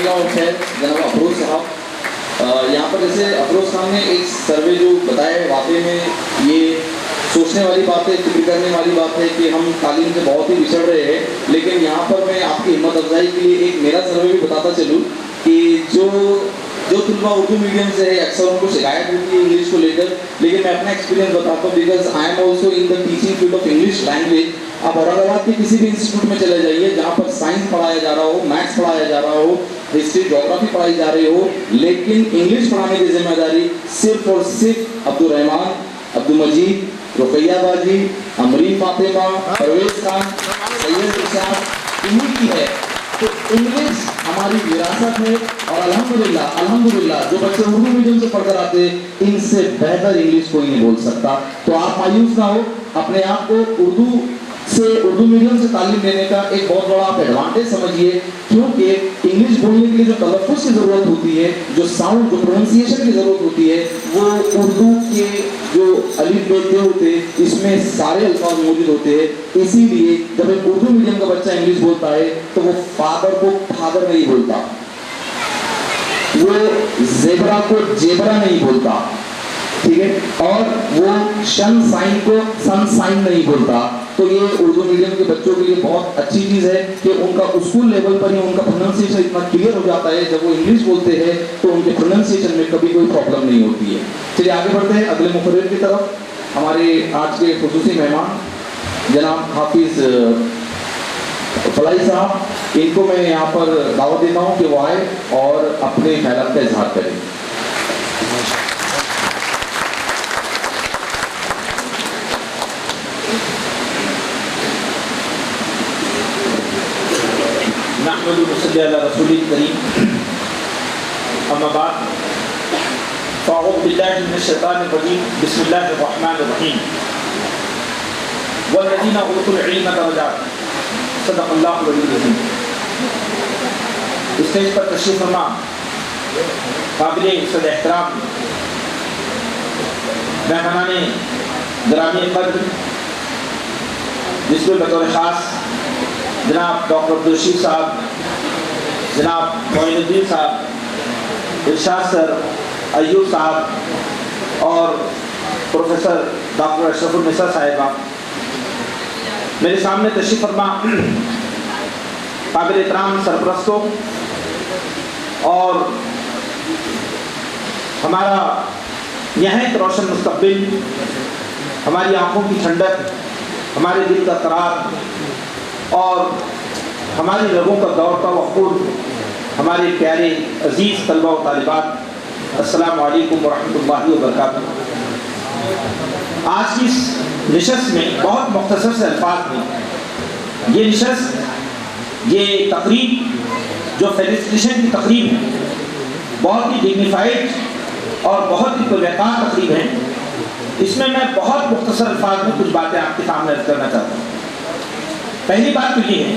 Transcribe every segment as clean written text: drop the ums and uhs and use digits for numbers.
मामला उठा है जनाब अफरोज साहब। यहाँ पर जैसे अफरोज खान ने एक सर्वे जो बताया, वाकई में ये सोचने वाली बात है, फिक्र करने वाली बात है कि हम तालीम से बहुत ही पिछड़ रहे हैं। लेकिन यहाँ पर मैं आपकी हिम्मत अफजाई के लिए एक मेरा सर्वे भी बताता चलूँ कि जो तुलबा उर्दू मीडियम से है, अक्सर उनको शिकायत होती है इंग्लिश को लेकर, लेकिन मैं अपना एक्सपीरियंस बताता हूँ because I am also in the teaching field of English language. आप औरंगाबाद के किसी भी इंस्टीट्यूट में चले जाइए जहाँ पर साइंस पढ़ाया जा रहा हो, मैथ्स पढ़ाया जा रहा हो, हिस्ट्री ज्योग्राफी पढ़ाई जा रही हो, लेकिन इंग्लिश पढ़ाने की जिम्मेदारी सिर्फ और सिर्फ अब्दुल रहमान, अब्दुल मजीद, रुकैया बाजी, अमरीन फातिमा, परवेज खान, सैयद इरशाद इन्हीं की है। तो इंग्लिश हमारी विरासत है और अल्हम्दुलिल्लाह जो बच्चे उर्दू मीडियम से पढ़कर आते हैं इनसे बेहतर इंग्लिश कोई नहीं बोल सकता। तो आप मायूस ना हो, अपने आप को उर्दू मीडियम से तालीम लेने का एक बहुत बड़ा आप एडवांटेज समझिए, क्योंकि इंग्लिश बोलने के लिए जो तलफ़्फ़ुज़ की ज़रूरत होती है, जो साउंड, जो प्रोनाउंसिएशन की ज़रूरत होती है, वो उर्दू के जो अलिफ बे ते होते हैं इसमें सारे अल्फाज मौजूद होते हैं। इसीलिए जब एक उर्दू मीडियम का बच्चा इंग्लिश बोलता है तो वो फादर को फादर नहीं बोलता, वो ज़ेबरा को जेबरा नहीं बोलता, ठीक है, और वो सनशाइन को सनशाइन नहीं बोलता। तो ये उर्दू मीडियम के बच्चों के लिए बहुत अच्छी चीज़ है कि उनका स्कूल लेवल पर ही उनका प्रोनाउंसिएशन इतना क्लियर हो जाता है, जब वो इंग्लिश बोलते हैं तो उनके प्रोनाउंसिएशन में कभी कोई प्रॉब्लम नहीं होती है। चलिए आगे बढ़ते हैं अगले मुखर्रिर की तरफ। हमारे आज के खुसूसी मेहमान जनाब हाफिज फलाई साहब, इनको मैं यहाँ पर दावत देता हूँ कि वो आए और अपने ख्यालात का इजहार करें। स्टेज पर तशरीफ फरमा काबिल इज़्ज़त एहतराम मेहमानाने गिरामी कद्र, जिसमें बतौर ख़ास जनाब डॉक्टर अब्दुल रशीद साहब, जनाब मोइनुद्दीन साहब, इरशाद सर, अय्यूब साहब और प्रोफेसर डॉक्टर अशरफुन्निसा साहिबा, मेरे सामने तशरीफ फरमा काबिल एहतराम सरपरस्तों और हमारा नहायत रोशन मुस्तक़बिल, हमारी आँखों की ठंडक, हमारे दिल का करार और हमारी रगों का दौड़ता हुआ खून, हमारे प्यारे अजीज़ तलबा व तालिबात, अस्सलामु अलैकुम वरहमतुल्लाहि वबरकातुहू। आज की इस नशस्त में बहुत मुख्तसर से अल्फाज में ये नशस्त, ये तकरीब जो फेलिसिटेशन की तकरीब है, बहुत ही डिग्निफाइड और बहुत ही पुरवकार तकरीब है। इसमें मैं बहुत मुख्तसर अल्फाज में कुछ बातें आपके सामने अर्ज करना चाहता हूँ। पहली बात तो ये है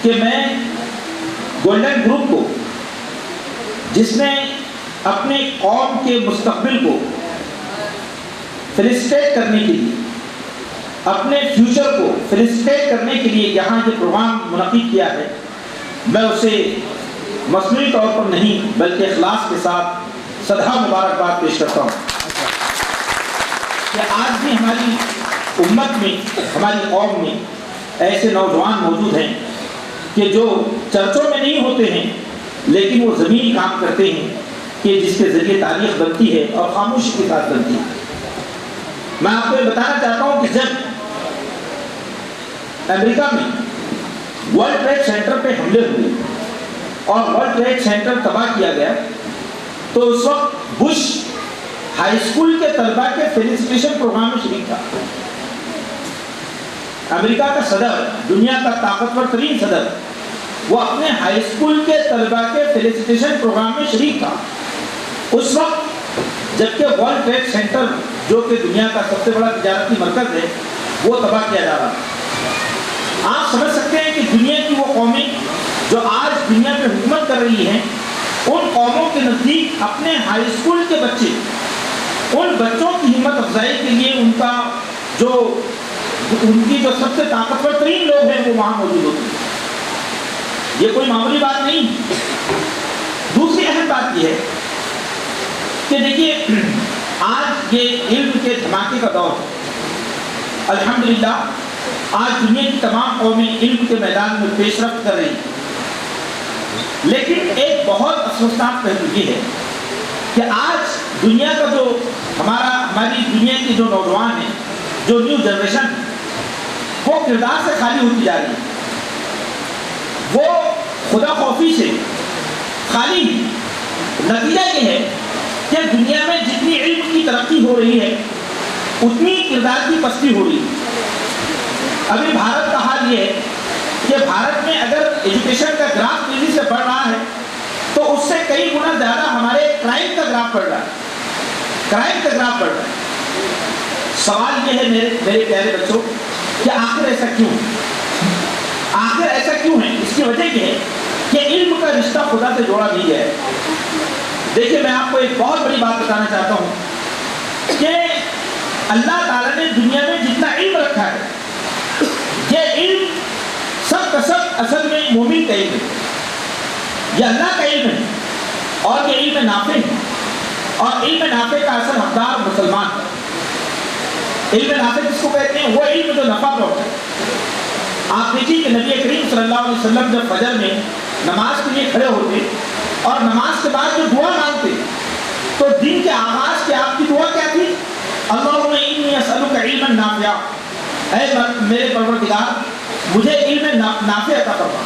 कि मैं गोल्डन ग्रुप को, जिसने अपने कौम के मुस्तकबिल को फेलिसिटेट करने के लिए, अपने फ्यूचर को फेलिसिटेट करने के लिए यहाँ ये प्रोग्राम मुनक़िद किया है, मैं उसे मसनूई तौर पर नहीं बल्कि इखलास के साथ सदा मुबारकबाद पेश करता हूँ कि आज भी हमारी उम्मत में, हमारी कौम में ऐसे नौजवान मौजूद हैं कि जो चर्चों में नहीं होते हैं, लेकिन वो ज़मीनी काम करते हैं कि जिसके ज़रिए तारीख़ बनती है और खामोशी के साथ बनती है। मैं आपको ये बताना चाहता हूँ कि जब अमेरिका में वर्ल्ड ट्रेड सेंटर पे हमले हुए और वर्ल्ड ट्रेड सेंटर तबाह किया गया, तो उस वक्त बुश हाई स्कूल के तलबा के फेलिसिटेशन प्रोग्राम में शरीक था। अमेरिका का सदर, दुनिया का ताकतवर तरीन सदर, वो अपने हाई स्कूल के तलबा के फेलिसिटेशन प्रोग्राम में शरीक था उस वक्त, जबकि वर्ल्ड ट्रेड सेंटर जो कि दुनिया का सबसे बड़ा तिजारती मरकज है, वो तबाह किया जा रहा था। आप समझ सकते हैं कि दुनिया की वो कौमें जो आज दुनिया पे हुकूमत कर रही हैं, उन कौमों के नज़दीक अपने हाई स्कूल के बच्चे, उन बच्चों की हिम्मत अफजाई के लिए उनकी जो सबसे ताकतवर तरीन लोग हैं वो वहाँ मौजूद होते हैं। ये कोई मामूली बात नहीं। दूसरी अहम बात यह है कि देखिए आज ये इल्म के धमाके का दौर, अल्हम्दुलिल्लाह आज दुनिया की तमाम कौमें इल्म के मैदान में पेशरफ्त कर रही हैं, लेकिन एक बहुत अफसोसनाक पहलू ये है कि आज दुनिया का जो हमारी दुनिया के जो नौजवान हैं, जो न्यू जनरेशन है, वो किरदार से खाली होती जा रही है, वो खुदा खौफी से खाली। नतीजा ये है कि दुनिया में जितनी इल्म की तरक्की हो रही है उतनी किरदार की पस्ती हो रही है। अभी भारत का हाल ये है कि भारत में अगर एजुकेशन का ग्राफ तेजी से बढ़ रहा है तो उससे कई गुना ज्यादा हमारे क्राइम का ग्राफ बढ़ रहा है, क्राइम का ग्राफ बढ़ रहा है। सवाल ये है मेरे प्यारे बच्चों कि आखिर ऐसा क्यों है? आखिर ऐसा क्यों है? इसकी वजह यह है कि इल्म का रिश्ता खुदा से जोड़ा नहीं गया है। देखिए मैं आपको एक बहुत बड़ी बात बताना चाहता हूं कि अल्लाह ताला ने दुनिया में जितना इल्म रखा है, ये इल्म सब का सब असल में मोमिन का इल्म है, ये अल्लाह का इल्म है और ये इल्म नाफे है, और इल्म नाफे का असल हकदार मुसलमान है। इल्म नाफे किसको कहते हैं? वो इल्म जो नफा पहुंचाए। आप देखिए कि नबी करीम सल्लल्लाहु अलैहि वसल्लम जब फजर में नमाज के लिए खड़े होते और नमाज के बाद जो दुआ मांगते तो दिन के आगाज की आपकी दुआ क्या थी? अल्लाहुम्मा इन्नी असअलुका इल्मन नाफिया, ऐ मेरे परवरदिगार मुझे इल्म नाफे अता फरमा,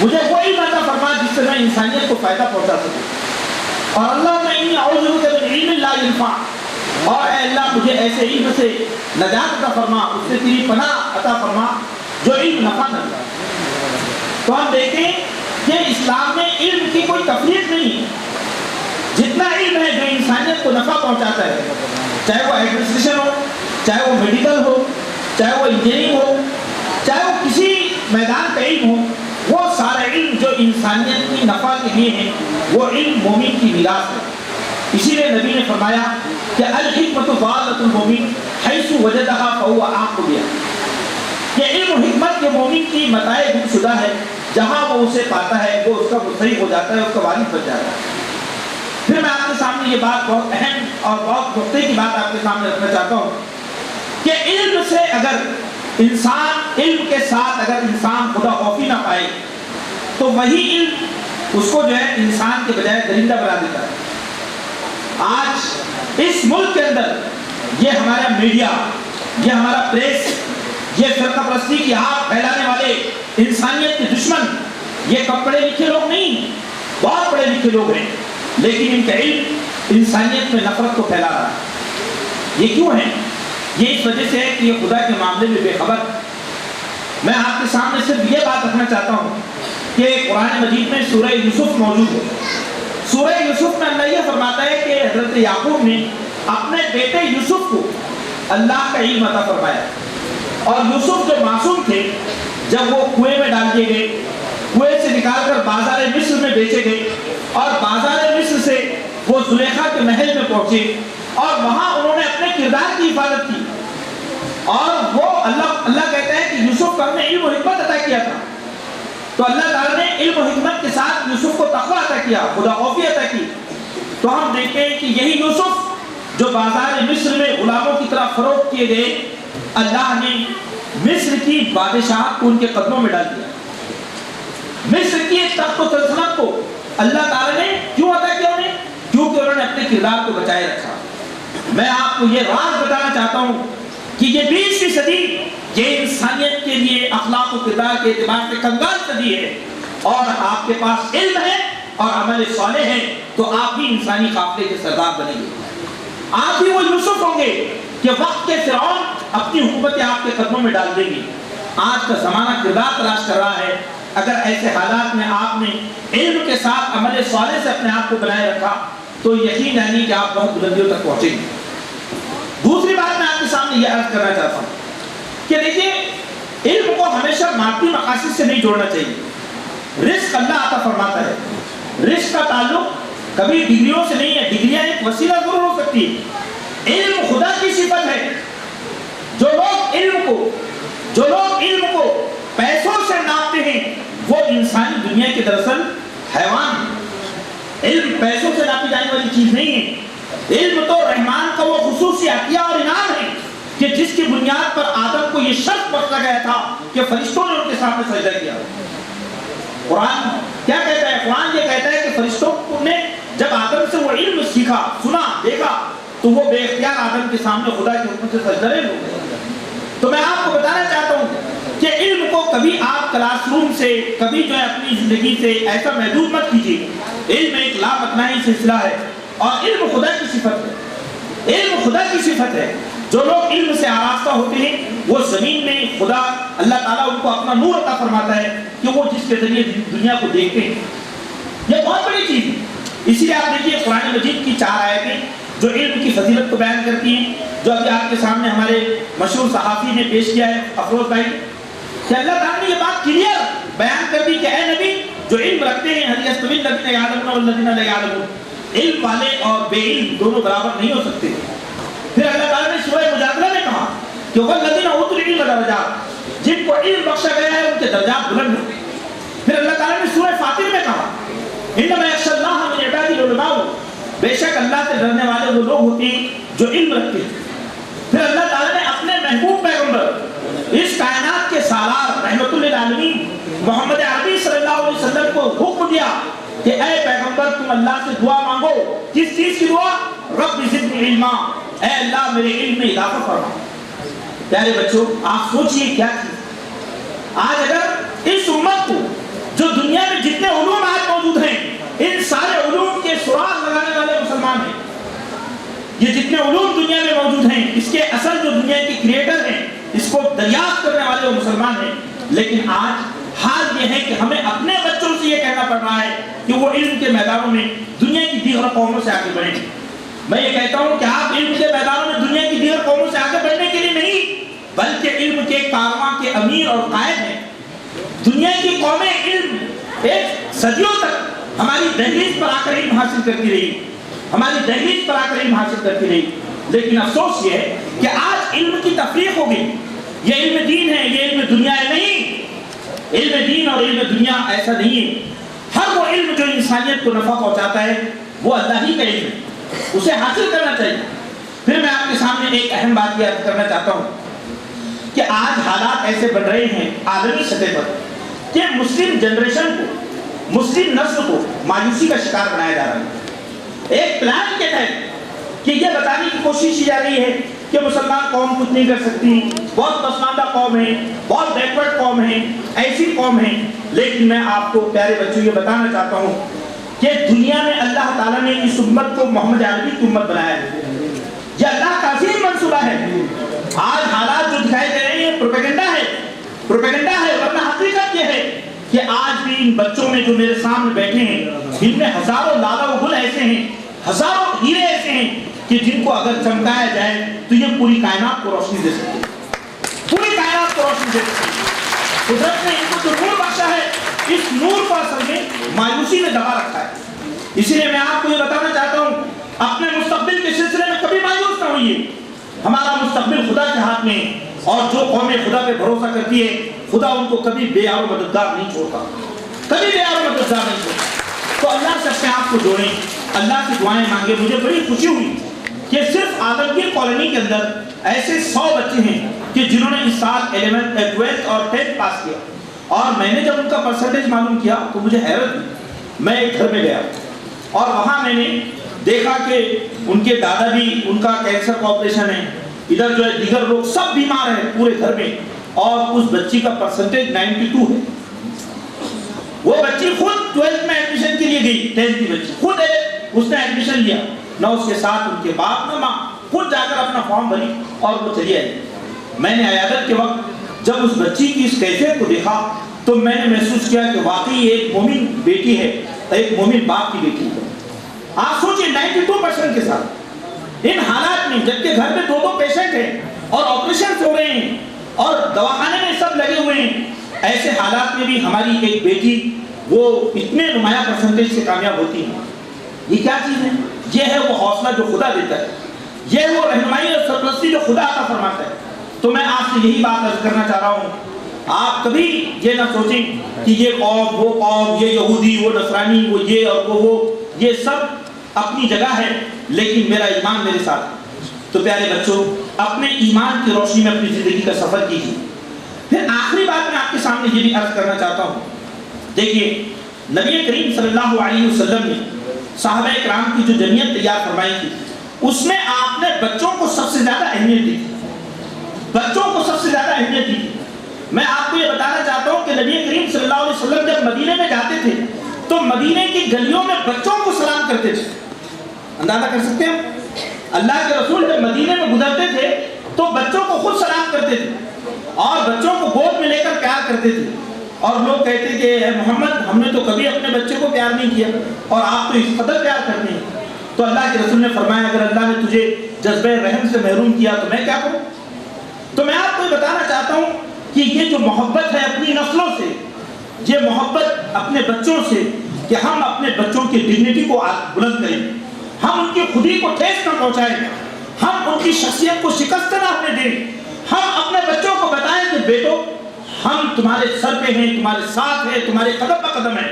मुझे वो इल्म अता फरमा जिससे मैं इंसानियत को फायदा पहुंचा सकूं। और अल्लाहुम्मा इन्नी अऊज़ु बिका मिन इल्मिन ला यनफा, और अल्लाह मुझे ऐसे इल्म से नजात अता फरमा, उससे तेरी पनाह अता फरमा जो इल्म नफा न दे। तो हम देखें कि इस्लाम में इल्म की कोई तफरीक नहीं है। जितना इल्म है जो इंसानियत को नफा पहुंचाता है, चाहे वो एडमिनिस्ट्रेशन हो, चाहे वो मेडिकल हो, चाहे वो इंजीनियरिंग हो, चाहे वो किसी मैदान का इल्म हो, वो सारा इल्म जो इंसानियत की नफा के लिए है वो इल्म मोमिन की मिरास है। इसीलिए नबी ने फरमाया कि अल हिकमतु ज़ालतुल मोमिन हैसु वजदहा फहुवा आक़ु बिहा, ये इल्म हिकमत के मोमिन की मताए गुमशुदा है, जहां वो उसे पाता है वो उसका मुस्तहिक हो जाता है, उसका वारिस बन जाता है। फिर मैं आपके सामने ये बात बहुत अहम और बहुत नुक्ते की बात आपके सामने रखना चाहता हूँ कि इल्म से अगर इंसान, इल्म के साथ अगर इंसान खुदा खौफी ना पाए तो वही इल्म उसको जो है इंसान के बजाय दरिंदा बना देता है। आज इस मुल्क के अंदर ये हमारा मीडिया, ये हमारा प्रेस, ये फिरकापरस्ती की आग फैलाने वाले इंसानियत के दुश्मन, ये कम पढ़े लिखे लोग नहीं, बहुत पढ़े लिखे लोग हैं, लेकिन इनका इल्म इंसानियत में नफरत को फैला रहा है। ये क्यों है? ये इस वजह से है कि ये खुदा के मामले में बेखबर। मैं आपके सामने सिर्फ ये बात रखना चाहता हूँ कि कुरान मजीद में सूरह यूसुफ मौजूद है। सूरह यूसुफ में अल्लाह ये फरमाता है कि हज़रत याकूब ने अपने बेटे यूसुफ को अल्लाह का इल्म अता फरमाया, और यूसुफ जो मासूम थे जब वो कुएं में डाल दिए गए, कुएं से निकालकर बाजार मिस्र में बेचे गए, और बाजार मिस्र से वो जुलेखा के महल में पहुंचे और वहां उन्होंने अपने किरदार की हिफाजत की। और वो अल्लाह कहता है कि यूसुफ को हमने इल्म और हिकमत अता किया था, तो अल्लाह ताला ने इल्म और हिकमत के साथ यूसुफ को तक़वा अता किया, खुदा खौफी अता की। तो हम देखते हैं कि यही यूसुफ जो बाजार मिस्र में गुलामों की तरह फरोख्त किए गए, अल्लाह ने मिस्र की बादशाहत को उनके कदमों में डाल दिया। मिस्र की तख्त व सल्तनत को अल्लाह ताला ने क्यों अता किया उन्हें? क्योंकि उन्होंने अपने किरदार को बचाए रखा। मैं आपको ये राज बताना चाहता हूँ कि ये 20वीं सदी ये इंसानियत के लिए अखलाक और किरदार के एतबार से कंगाल सदी है, और आपके पास इल्म है और अमल सालेह है तो आप ही इंसानी काफिले के सरदार बनेंगे। आप ही वो यूसुफ होंगे कि वक्त के फिरौन अपनी हुकूमत आपके कदमों में डाल देंगे। आज का जमाना किरदार तलाश कर रहा है। अगर ऐसे हालात में आपने इल्म के साथ अमल सालेह से अपने आप को बनाए रखा तो यकीन जानिए कि आप बहुत बुलंदियों तक पहुंचेंगे। दूसरी बात मैं आपके सामने यह अर्ज करना चाहता हूँ कि देखिए इल्म को हमेशा मादी मकासद से नहीं जोड़ना चाहिए। रिस्क अल्लाह अता फरमाता है, रिस्क का ताल्लुक कभी डिग्रियों से नहीं है। डिग्रियां एक वसीला जरूर हो सकती है, इल्म खुदा की सिफत है। जो लोग इल्म को पैसों से नापते हैं वो इंसानी दुनिया के दरअसल हैवान है। इल्म पैसों से नापी जाने वाली चीज नहीं है। इल्म तो रहमान का वो खुसूसी अतिया और इनाम है कि जिसकी बुनियाद पर आदम को ये शर्त बख्शा गया था कि फरिश्तों ने उनके सामने सजदा किया। कुरान क्या कहता है? कुरान ये कहता है कि फरिश्तों ने जब आदम से वो इल्म सीखा, सुना, देखा, तो वो बेख्तियार आदम के सामने खुदा के हुक्म से सजदा हो गए। तो मैं आपको बताना चाहता हूँ कि इल्म को कभी आप क्लासरूम से, कभी जो है अपनी जिंदगी से ऐसा महदूद मत कीजिए। इल्म एक लामतनाही सिलसिला है और इल्म खुदा की सिफत है। इल्म खुदा की सिफत है। जो लोग इल्म से आरास्ता होते हैं वो जमीन में खुदा अल्लाह ताला उनको अपना नूर अता फरमाता है कि वो जिसके जरिए दुनिया को देखते हैं। ये बहुत बड़ी चीज है। इसीलिए आप देखिए कुरान मजीद की 4 आयतें जो इल्म की फजीलत को बयान करती हैं, जो अभी आपके सामने हमारे मशहूर सहाफी ने पेश किया है, अफरोज भाई, कि अल्लाह ताला ने ये बात क्लियर बयान कर दी कि ए नबी, जो इल्म रखते हैं, हल यस्तविल लज़ीना यअलमून वल्लज़ीना ला यअलमून, इल्म वाले और बेइल्म दोनों बराबर नहीं हो सकते। फिर अल्लाह ताला ने सूरह मुजादला में कहा कि वल्लज़ीना ऊतुल इल्म दरजात, जिनको इल्म बख्शा गया है उनके दर्जात बुलंद हैं। फिर अल्लाह ताला ने सूरह फातिर में कहा इन्नमा यख्शल्लाह मिन इबादिल उलमा, बेशक अल्लाह से डरने वाले वो लोग होते हैं जो इल्म रखते हैं। फिर अल्लाह ताला ने अपने महबूब पैगंबर, इस कायनात के सालार रहमतुल लिल आलमीन मोहम्मद अरबी सल्लल्लाहु अलैहि वसल्लम को हुक्म दिया कि ऐ पैगंबर तुम अल्लाह से दुआ मांगो। किस चीज की दुआ? रब्बि ज़िदनी इल्मा, ऐ अल्लाह मेरे इल्म में इजाफा फरमा। प्यारे बच्चों, आप सोचिए क्या चीज। आज अगर इस उम्मत को, जो दुनिया में जितने उलूम आज मौजूद हैं, इन सारे उलूम के सुराग लगाने वाले मुसलमान हैं। ये जितने उलूम दुनिया में मौजूद हैं, इसके असल जो दुनिया के क्रिएटर हैं, इसको दरियाफ्त करने वाले वो मुसलमान हैं। लेकिन आज हाल ये है कि हमें अपने बच्चों से ये कहना पड़ रहा है कि वो इल्म के मैदानों में दुनिया की दीगर कौमों से आगे बढ़ें। मैं ये कहता हूँ कि आप इल्म के मैदानों में दुनिया की दीगर कौमों से आगे बढ़ने के लिए नहीं, बल्कि इल्म के कारवां के अमीर और कायद हैं। दुनिया की कौमें इल्म एक सदियों तक हमारी दहलीज पर आकर इल्म हासिल करती रही, हमारी दहलीज पर आकर इल्म हासिल करती रही। लेकिन अफसोस ये है कि आज इल्म की तफरीक हो गई। ये इल्म दीन है, ये इल्म दुनिया है नहीं। इल्म दीन और इल्म दुनिया ऐसा नहीं है। हर वो इल्म जो इंसानियत को नफा पहुंचाता है वो अल्लाह ही का इल्म है, उसे हासिल करना चाहिए। फिर मैं आपके सामने एक अहम बात याद करना चाहता हूँ कि आज हालात ऐसे बन रहे हैं आलमी सतह पर कि मुस्लिम जनरेशन को, मुस्लिम नस्ल को मायूसी का शिकार बनाया जा रहा है। एक प्लान के तहत कि ये बताने की कोशिश की जा रही है कि मुसलमान कौम कुछ नहीं कर सकती, बहुत पसमानदा कौम है, बहुत बैकवर्ड कौम है, ऐसी कौम है। लेकिन मैं आपको प्यारे बच्चों ये बताना चाहता हूँ कि दुनिया में अल्लाह ताला ने इस उम्मत को मोहम्मद अरबी की उम्मत बनाया है। ये अल्लाह का अजीम मंसूबा है। आज हालात जो दिखाई दे रहे हैं प्रोपेगेंडा है, प्रोपेगेंडा है, वरना हकीकत ये है कि आज भी इन बच्चों में जो मेरे सामने बैठे हैं, इनमें हजारों लाला गुल ऐसे हैं, हजारों हीरे ऐसे हैं कि जिनको अगर चमकाया जाए तो ये पूरी कायनात को रोशनी दे सकते हैं, पूरी कायनात को रोशनी दे सकते हैं। कुदरत ने इनको जो नूर बख्शा है, इस नूर को असल में मायूसी ने दबा रखा है। इसीलिए मैं आपको ये बताना चाहता हूँ, अपने मुस्तकबिल के सिलसिले में कभी मायूस ना होइए। हमारा मुस्तकबिल खुदा के हाथ में, और जो कौमें खुदा पे भरोसा करती है, खुदा उनको कभी बेयार मददगार नहीं छोड़ता, कभी बेयार मददगार नहीं छोड़ता। तो अल्लाह से अपने आप को जोड़ें, अल्लाह से दुआएं मांगे। मुझे बड़ी खुशी हुई कि सिर्फ आदमगीर कॉलोनी के अंदर ऐसे 100 बच्चे हैं कि जिन्होंने इस साल 11th, 12th और 10th पास किया। और मैंने जब उनका परसेंटेज मालूम किया तो मुझे हैरत हुई। मैं एक घर में गया और वहाँ मैंने देखा कि उनके दादा भी, उनका कैंसर का ऑपरेशन है, इधर जो है दीगर लोग सब बीमार हैं पूरे घर में, और उस बच्ची का परसेंटेज 92 है। वो बच्ची खुद 12th में एडमिशन के लिए गई, 10th की बच्ची खुद उसने एडमिशन लिया, ना उसके साथ उनके बाप ना माँ, खुद जाकर अपना फॉर्म भरी और वो चली आई। मैंने अयादत के वक्त जब उस बच्ची की इस कैफियत को देखा तो मैंने महसूस किया कि वाकई एक मोमिन बेटी है, एक मोमिन बाप की बेटी है। आप सोचिए 92% के साथ इन हालात में, जबकि घर में 2-2 पेशेंट हैं और ऑपरेशन हो रहे हैं और दवाखाने में सब लगे हुए हैं, ऐसे हालात में भी हमारी एक बेटी वो इतने नुमाया परसेंटेज से कामयाब होती है। ये क्या चीज़ है? ये है वो हौसला जो खुदा देता है, ये है वो रहनुमाई और सरपरस्ती जो खुदा अता फरमाता है। तो मैं आपसे यही बात अर्ज करना चाह रहा हूँ आप कभी ये ना सोचें कि ये कौम, वो कौम, ये यहूदी, वो नसरानी, वो ये और वो, ये सब अपनी जगह है, लेकिन मेरा ईमान मेरे साथ है। तो प्यारे बच्चों, अपने ईमान की रोशनी में अपनी जिंदगी का सफर कीजिए। फिर आखिरी बात मैं आपके सामने ये भी अर्ज करना चाहता हूँ। देखिए, नबी करीम सल्लल्लाहु अलैहि वसल्लम ने सहाबा किराम की जो जमीयत तैयार फरमाई थी, उसमें आपने बच्चों को सबसे ज्यादा अहमियत दी थी। बच्चों को सबसे ज्यादा अहमियत दी थी। मैं आपको ये बताना चाहता हूँ कि नबी करीम सल्लल्लाहु अलैहि वसल्लम जब मदीने में जाते थे तो मदीने की गलियों में बच्चों को सलाम करते थे। अंदाजा कर सकते हैं, अल्लाह के रसूल जब मदीने में गुजरते थे तो बच्चों को खुद सलाम करते थे और बच्चों को गोद में लेकर प्यार करते थे। और लोग कहते कि मोहम्मद, हमने तो कभी अपने बच्चे को प्यार नहीं किया और आप तो इस कदर प्यार करते हैं। तो अल्लाह के रसूल ने फरमाया, अगर अल्लाह ने तुझे जज्बे रहम से महरूम किया तो मैं क्या करूं? तो मैं आपको बताना चाहता हूं कि ये जो मोहब्बत है अपनी नस्लों से, ये मोहब्बत अपने बच्चों से, कि हम अपने बच्चों की डिग्निटी को बुलंद करें, हम उनकी खुदी को ठेस न पहुंचाएं, हम उनकी शख्सियत को शिकस्त ना होने दें। हम अपने बच्चों को बताएं कि बेटो, हम तुम्हारे सर पे हैं, तुम्हारे साथ हैं, तुम्हारे कदम पर कदम हैं,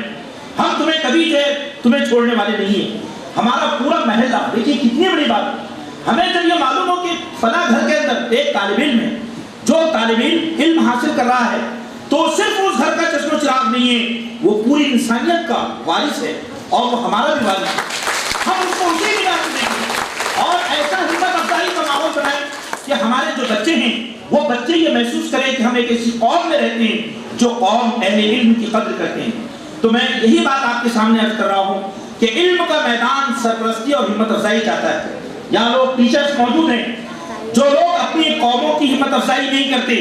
हम तुम्हें कभी जो है तुम्हें छोड़ने वाले नहीं हैं। हमारा पूरा महल्ला, देखिए कितनी बड़ी बात, हमें जब ये मालूम हो कि फला घर के अंदर एक तालिब इल्म है, जो तालिब इल्म हासिल कर रहा है, तो सिर्फ उस घर का चश्मो चिराग नहीं है, वो पूरी इंसानियत का वारिस है और वो हमारा भी वारिस है। हम उसको उसी निगाह से देखें और ऐसा हिम्मत अफजाई का माहौल बनाएं कि हमारे जो बच्चे हैं वो बच्चे ये महसूस करें कि हम एक ऐसी कौम में रहते हैं जो कौम अहले इल्म की कद्र करते हैं। तो मैं यही बात आपके सामने अर्ज कर रहा हूँ कि इल्म का मैदान सरपरस्ती और हिम्मत अफजाई चाहता है। यहाँ लोग टीचर्स मौजूद हैं, जो लोग अपनी कौमों की हिम्मत अफजाई नहीं करते,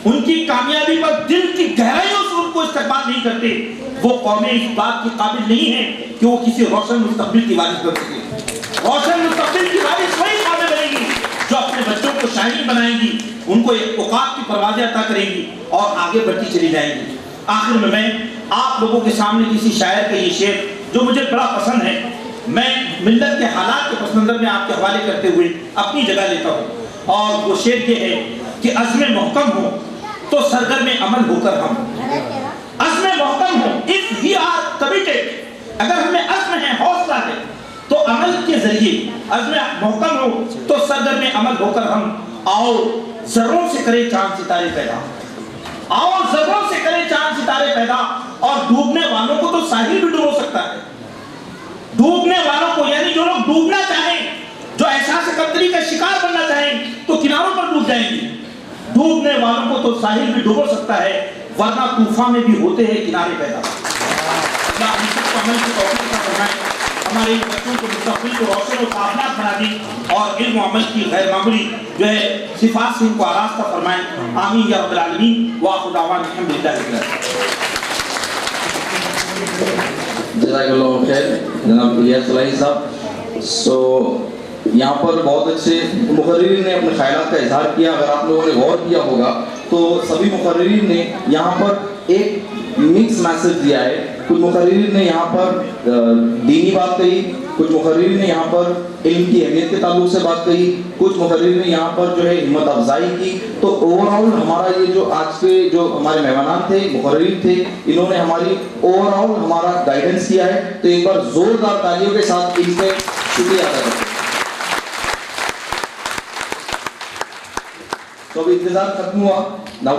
उनकी कामयाबी पर दिल की गहराइयों से उनको इस्तकबाल नहीं करते, वो कौमें इस बात की काबिल नहीं है कि वो किसी रोशन मुस्तकबिल की वारिस बन सके। रोशन मुस्तकबिल की वारिस वही कौमें बनेगी जो अपने बच्चों को शाहीन बनाएंगी, उनको एक औकात की परवाज़ें अता करेंगी और आगे बढ़ती चली जाएंगी। आखिर में मैं आप लोगों के सामने किसी शायर का ये शेर जो मुझे बड़ा पसंद है, मैं मिल्लत के हालात के पस मंज़र में आपके हवाले करते हुए अपनी जगह लेता हूँ। और वो शेर ये है कि अज़्म मोहकम हो तो सरगर्म अमल होकर हम, अज़्म मोहकम हो, इफ वी आर कमिटेड, अगर हमें अज़्म है, हौसला है, तो अमल के जरिए अज़्म मोहकम हो तो सरगर्म अमल होकर हम, आओ ज़र्रों से करें चांद सितारे पैदा, आओ ज़र्रों से करें चांद सितारे पैदा। और डूबने वालों को तो साहिल भी डुबो सकता है, डूबने वालों को, यानी जो लोग डूबना चाहें, जो एहसास कमतरी का शिकार बनना चाहें, तो किनारों पर डूब जाएंगे। डूबने वालों को तो साहिल भी डुबो सकता है, वरना तूफान में भी होते हैं किनारे पैदा। हमारे बच्चों को मुस्तक़बिल को रोशन और कामयाब बना दी और इल्म अमल की गैर मामूली जो है सिफात से इनको आरास्ता फरमाएं। आमीन या रब्बिल आलमीन व आखिर दावाना अल्हम्दुलिल्लाह। जज़ाकल्लाहु खैर जनाब इलियास सलाही साहब। सो यहाँ पर बहुत अच्छे मुकर्रिरीन ने अपने ख्यालात का इजहार किया। अगर आप लोगों ने गौर किया होगा तो सभी मुकर्रिरीन ने यहाँ पर एक मिक्स मैसेज दिया है। कुछ मुकर्रिरीन ने यहाँ पर दीनी बात कही, कुछ मुकर्रिरीन ने यहाँ पर इल्म की अहमियत के ताल्लुक से बात कही, कुछ मुकर्रिरीन ने यहाँ पर जो है हिम्मत अफजाई की। तो ओवरऑल हमारा ये जो आज के जो हमारे मेहमान थे, मुकर्रिरीन थे, इन्होंने हमारी ओवरऑल हमारा गाइडेंस किया है। तो एक बार जोरदार तालियों के साथ इनसे शुक्रिया अदा करते हैं। तो अभी इंतजार खत्म हुआ। Now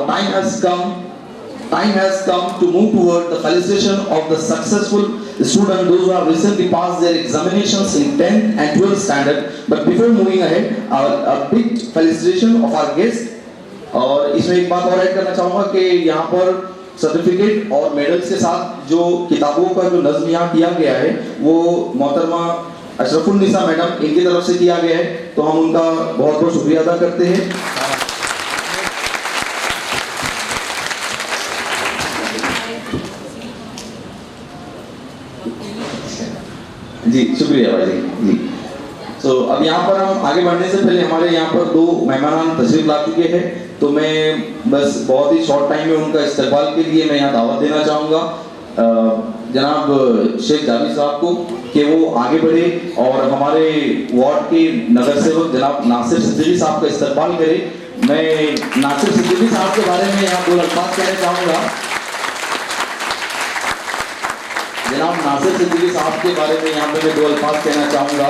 time has come to move toward the felicitation of the successful students, those who have recently passed their examinations in 10th and 12th standard. But before moving ahead, a big felicitation of our guest. और इसमें एक बात और add करना चाहूँगा कि यहाँ पर सर्टिफिकेट और मेडल्स के साथ जो किताबों का जो नज़्म यहाँ किया गया है वो मोहतरमा अशरफुल निसा मैडम इनकी तरफ से किया गया है। तो हम उनका बहुत बहुत शुक्रिया अदा करते हैं। जी शुक्रिया भाई जी। तो अब यहाँ पर हम आगे बढ़ने से पहले हमारे यहाँ पर दो मेहमान तशरीफ ला चुके हैं। तो मैं बस बहुत ही शॉर्ट टाइम में उनका इस्तकबाल के लिए मैं यहाँ दावत देना चाहूँगा जनाब शेख जावेद साहब को कि वो आगे बढ़े और हमारे वार्ड के नगर सेवक जनाब नासिर सिद्दीकी साहब का इस्तकबाल करें। मैं नासिर सिद्दीकी साहब के बारे में यहाँ 2 अल्फाज कहना चाहूँगा। जनाब नासिर सिद्दीकी साहब के बारे में यहाँ पे मैं 2 अल्फाज कहना चाहूँगा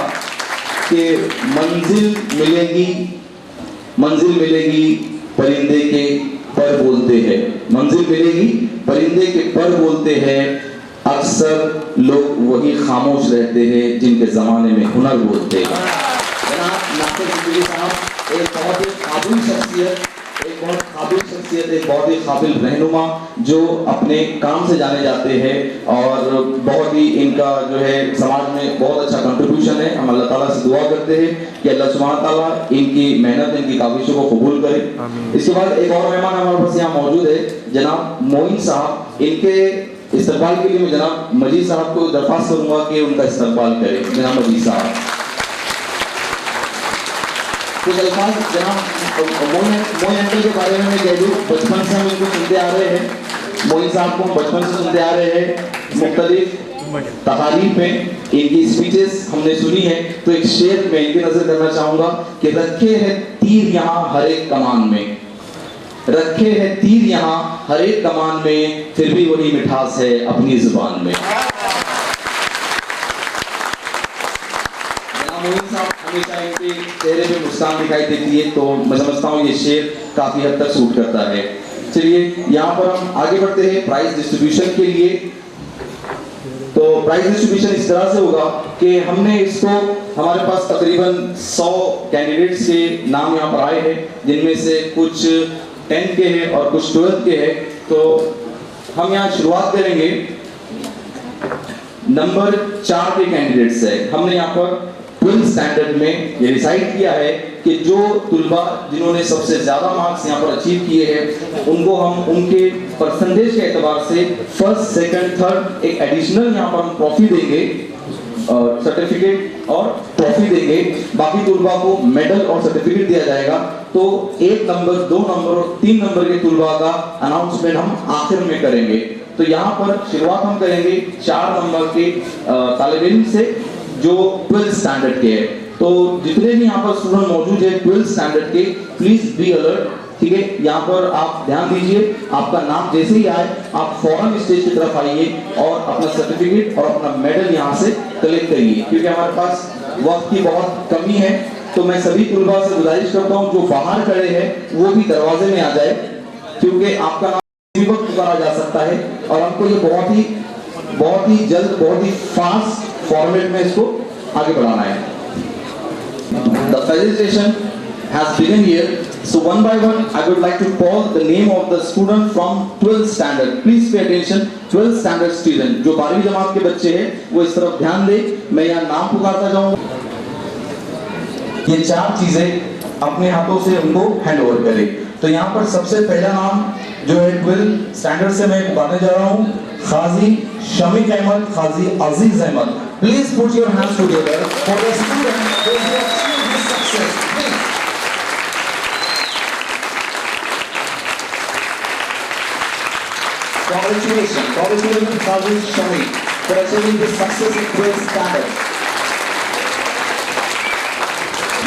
कि मंजिल मिलेगी परिंदे के पर बोलते हैं, मंजिल मिलेगी परिंदे के पर बोलते हैं, अक्सर लोग वही खामोश रहते हैं जिनके ज़माने में हुनर बोलते हैं। जनाब नासिर सिद्दीकी साहब एक बहुत ही काबिल शख्सियत, एक बहुत ही काबिल रहनुमा जो अपने काम से जाने जाते हैं और बहुत ही इनका जो है समाज में बहुत अच्छा कंट्रीब्यूशन है। हम अल्लाह ताला से दुआ करते हैं कि अल्लाह सुब्हान ताला इनकी मेहनत, इनकी काविशों को कबूल करे। इसके बाद एक और मेहमान हमारे पास यहाँ मौजूद है, जनाब मोइन साहब। इनके इस्तकबाल के लिए मैं जनाब मजीद साहब को दरख्वास्त करूँगा कि उनका इस्तकबाल करें। जनाब मजीद साहब कुछ अल्फाज जनाब मोइन अंकल के बारे में मैं कह दूँ। बचपन से हम इनको सुनते आ रहे हैं, मोइन साहब को बचपन से सुनते आ रहे हैं। मुख्तलिफ तकारीब में इनकी स्पीचेस हमने सुनी है। तो एक शेर में इनकी नजर करना चाहूँगा कि रखे है तीर यहाँ हर एक कमान में, रखे है तीर यहाँ हर एक कमान में, फिर भी वही मिठास है अपनी जुबान में। हमेशा इनके चेहरे पे मुस्कान दिखाई देती है, तो मैं समझता हूँ ये शेर काफी हद तक सूट करता है। चलिए यहाँ पर हम आगे बढ़ते हैं प्राइज डिस्ट्रीब्यूशन के लिए। तो प्राइज डिस्ट्रीब्यूशन इस तरह से होगा कि हमने इसको, हमारे पास तकरीबन 100 कैंडिडेट्स के नाम यहाँ पर आए हैं, जिनमें से कुछ 10 के हैं और कुछ 12 के हैं। तो हम यहाँ शुरुआत करेंगे नंबर 4 के कैंडिडेट से। हमने यहाँ पर 12 स्टैंडर्ड में ये डिसाइड किया है कि जो तुलबा जिन्होंने सबसे ज्यादा मार्क्स यहाँ पर अचीव किए हैं उनको हम उनके परसेंटेज के एतबार से फर्स्ट, सेकंड, थर्ड एक एडिशनल यहाँ पर हम ट्रॉफी देंगे, सर्टिफिकेट और ट्रॉफी देंगे। बाकी तुलबा को मेडल और सर्टिफिकेट दिया जाएगा। तो 1 नंबर, 2 नंबर और 3 नंबर के तुलबा का अनाउंसमेंट हम आखिर में करेंगे। तो यहाँ पर शुरुआत हम करेंगे 4 नंबर के तालिब इल्म से जो 12 स्टैंडर्ड के हैं। तो जितने भी यहाँ पर स्टूडेंट मौजूद है 12 स्टैंडर्ड के, प्लीज बी अलर्ट, ठीक है। यहाँ पर आप ध्यान दीजिए, आपका नाम जैसे ही आए आप फौरन स्टेज की तरफ आइए और अपना सर्टिफिकेट और अपना मेडल यहाँ से कलेक्ट करिए, क्योंकि हमारे पास वक्त की बहुत कमी है। तो मैं सभी तुलबा से गुजारिश करता हूँ जो बाहर खड़े हैं वो भी दरवाजे में आ जाए, क्योंकि आपका नाम किसी वक्त पुकारा जा सकता है और हमको ये बहुत ही जल्द, बहुत ही फास्ट फॉर्मेट में इसको आगे बढ़ाना है। The facilitation has begun here. So one by one, I would like to call the name of the student from 12th standard. Please pay attention. 12th standard student, जो 12वीं जमात के बच्चे हैं, वो इस तरफ ध्यान दें। मैं यहाँ नाम पुकारता जाऊँगा। ये 4 चीजें अपने हाथों से उनको हैंड ओवर करें। तो यहाँ पर सबसे पहला नाम जो है 12th स्टैंडर्ड से मैं पुकारने जा रहा हूँ, खाजी शमीक अहमद, खाजी अजीज Ahmad. Please put your hands together for the student who has achieved this success. Please. Congratulations, Qazi Shamik, for achieving this success in 12th standard.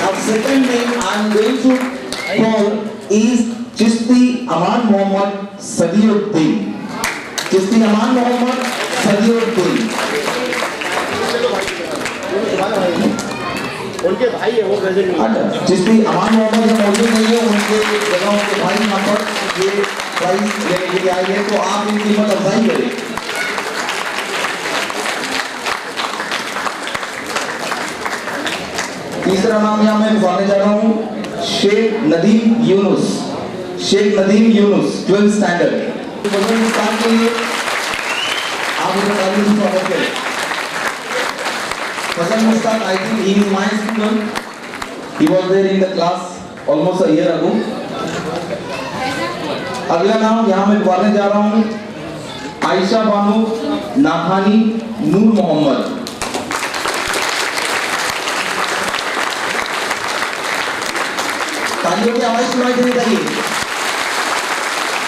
Now, second name I am going to call is Chishti Aman Mohammad Sadiuddin. Chishti Aman Mohammad Sadiuddin. उनके भाई है वो present नहीं। चिश्ती अमान मोहम्मद जो मौजूद नहीं है, उनके जगह उनके भाई यहाँ पर ये प्राइज लेने के लिए आए हैं, तो आप इनकी हिम्मत अफजाई करें। तीसरा नाम यहाँ मैं बुलाने जा रहा हूँ, शेख नदीम यूनुस। Sheikh Nadeem Yunus 12th standard. के लिए आप इन्हें तालियों से स्वागत करें। Hasan Mustaq, I think he is my student. He was there in the class almost a year ago. अगला नाम यहाँ मैं बुलाने जा रहा हूँ, आयशा बानो नाथानी नूर मोहम्मद। तालियों की आवाज सुनाई देनी चाहिए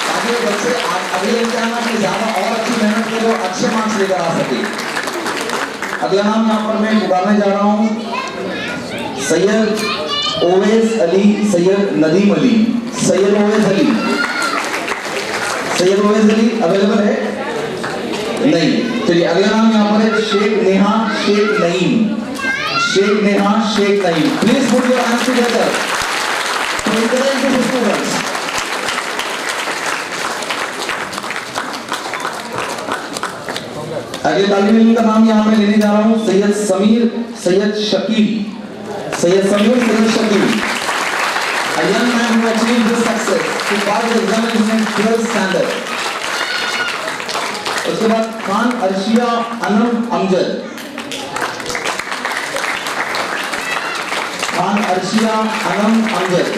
ताकि बच्चे अगले इम्तिहान में ज्यादा और अच्छी मेहनत करें और अच्छे मार्क्स लेकर आ सके। अगला नाम यहाँ पर मैं पुकारने जा रहा हूँ, सैयद ओवैस अली, सैयद नदीम अली। सैयद मोहम्मद अली। सैयद मोहम्मद अली अवेलेबल है? नहीं। चलिए अगला नाम यहाँ पर है Sheikh Neha Sheikh Naeem. Sheikh Neha Sheikh Naeem, please put your hands together to encourage the students. अगले तालिब इल्म का नाम यहाँ मैं लेने जा रहा हूँ Syed Sameer Syed Shakeel. Syed Sameer Syed Shakeel, a young man who achieved this success to pass the examination in 12th standard. उसके बाद Khan Arshia Anam Amjad. Khan Arshia Anam Amjad,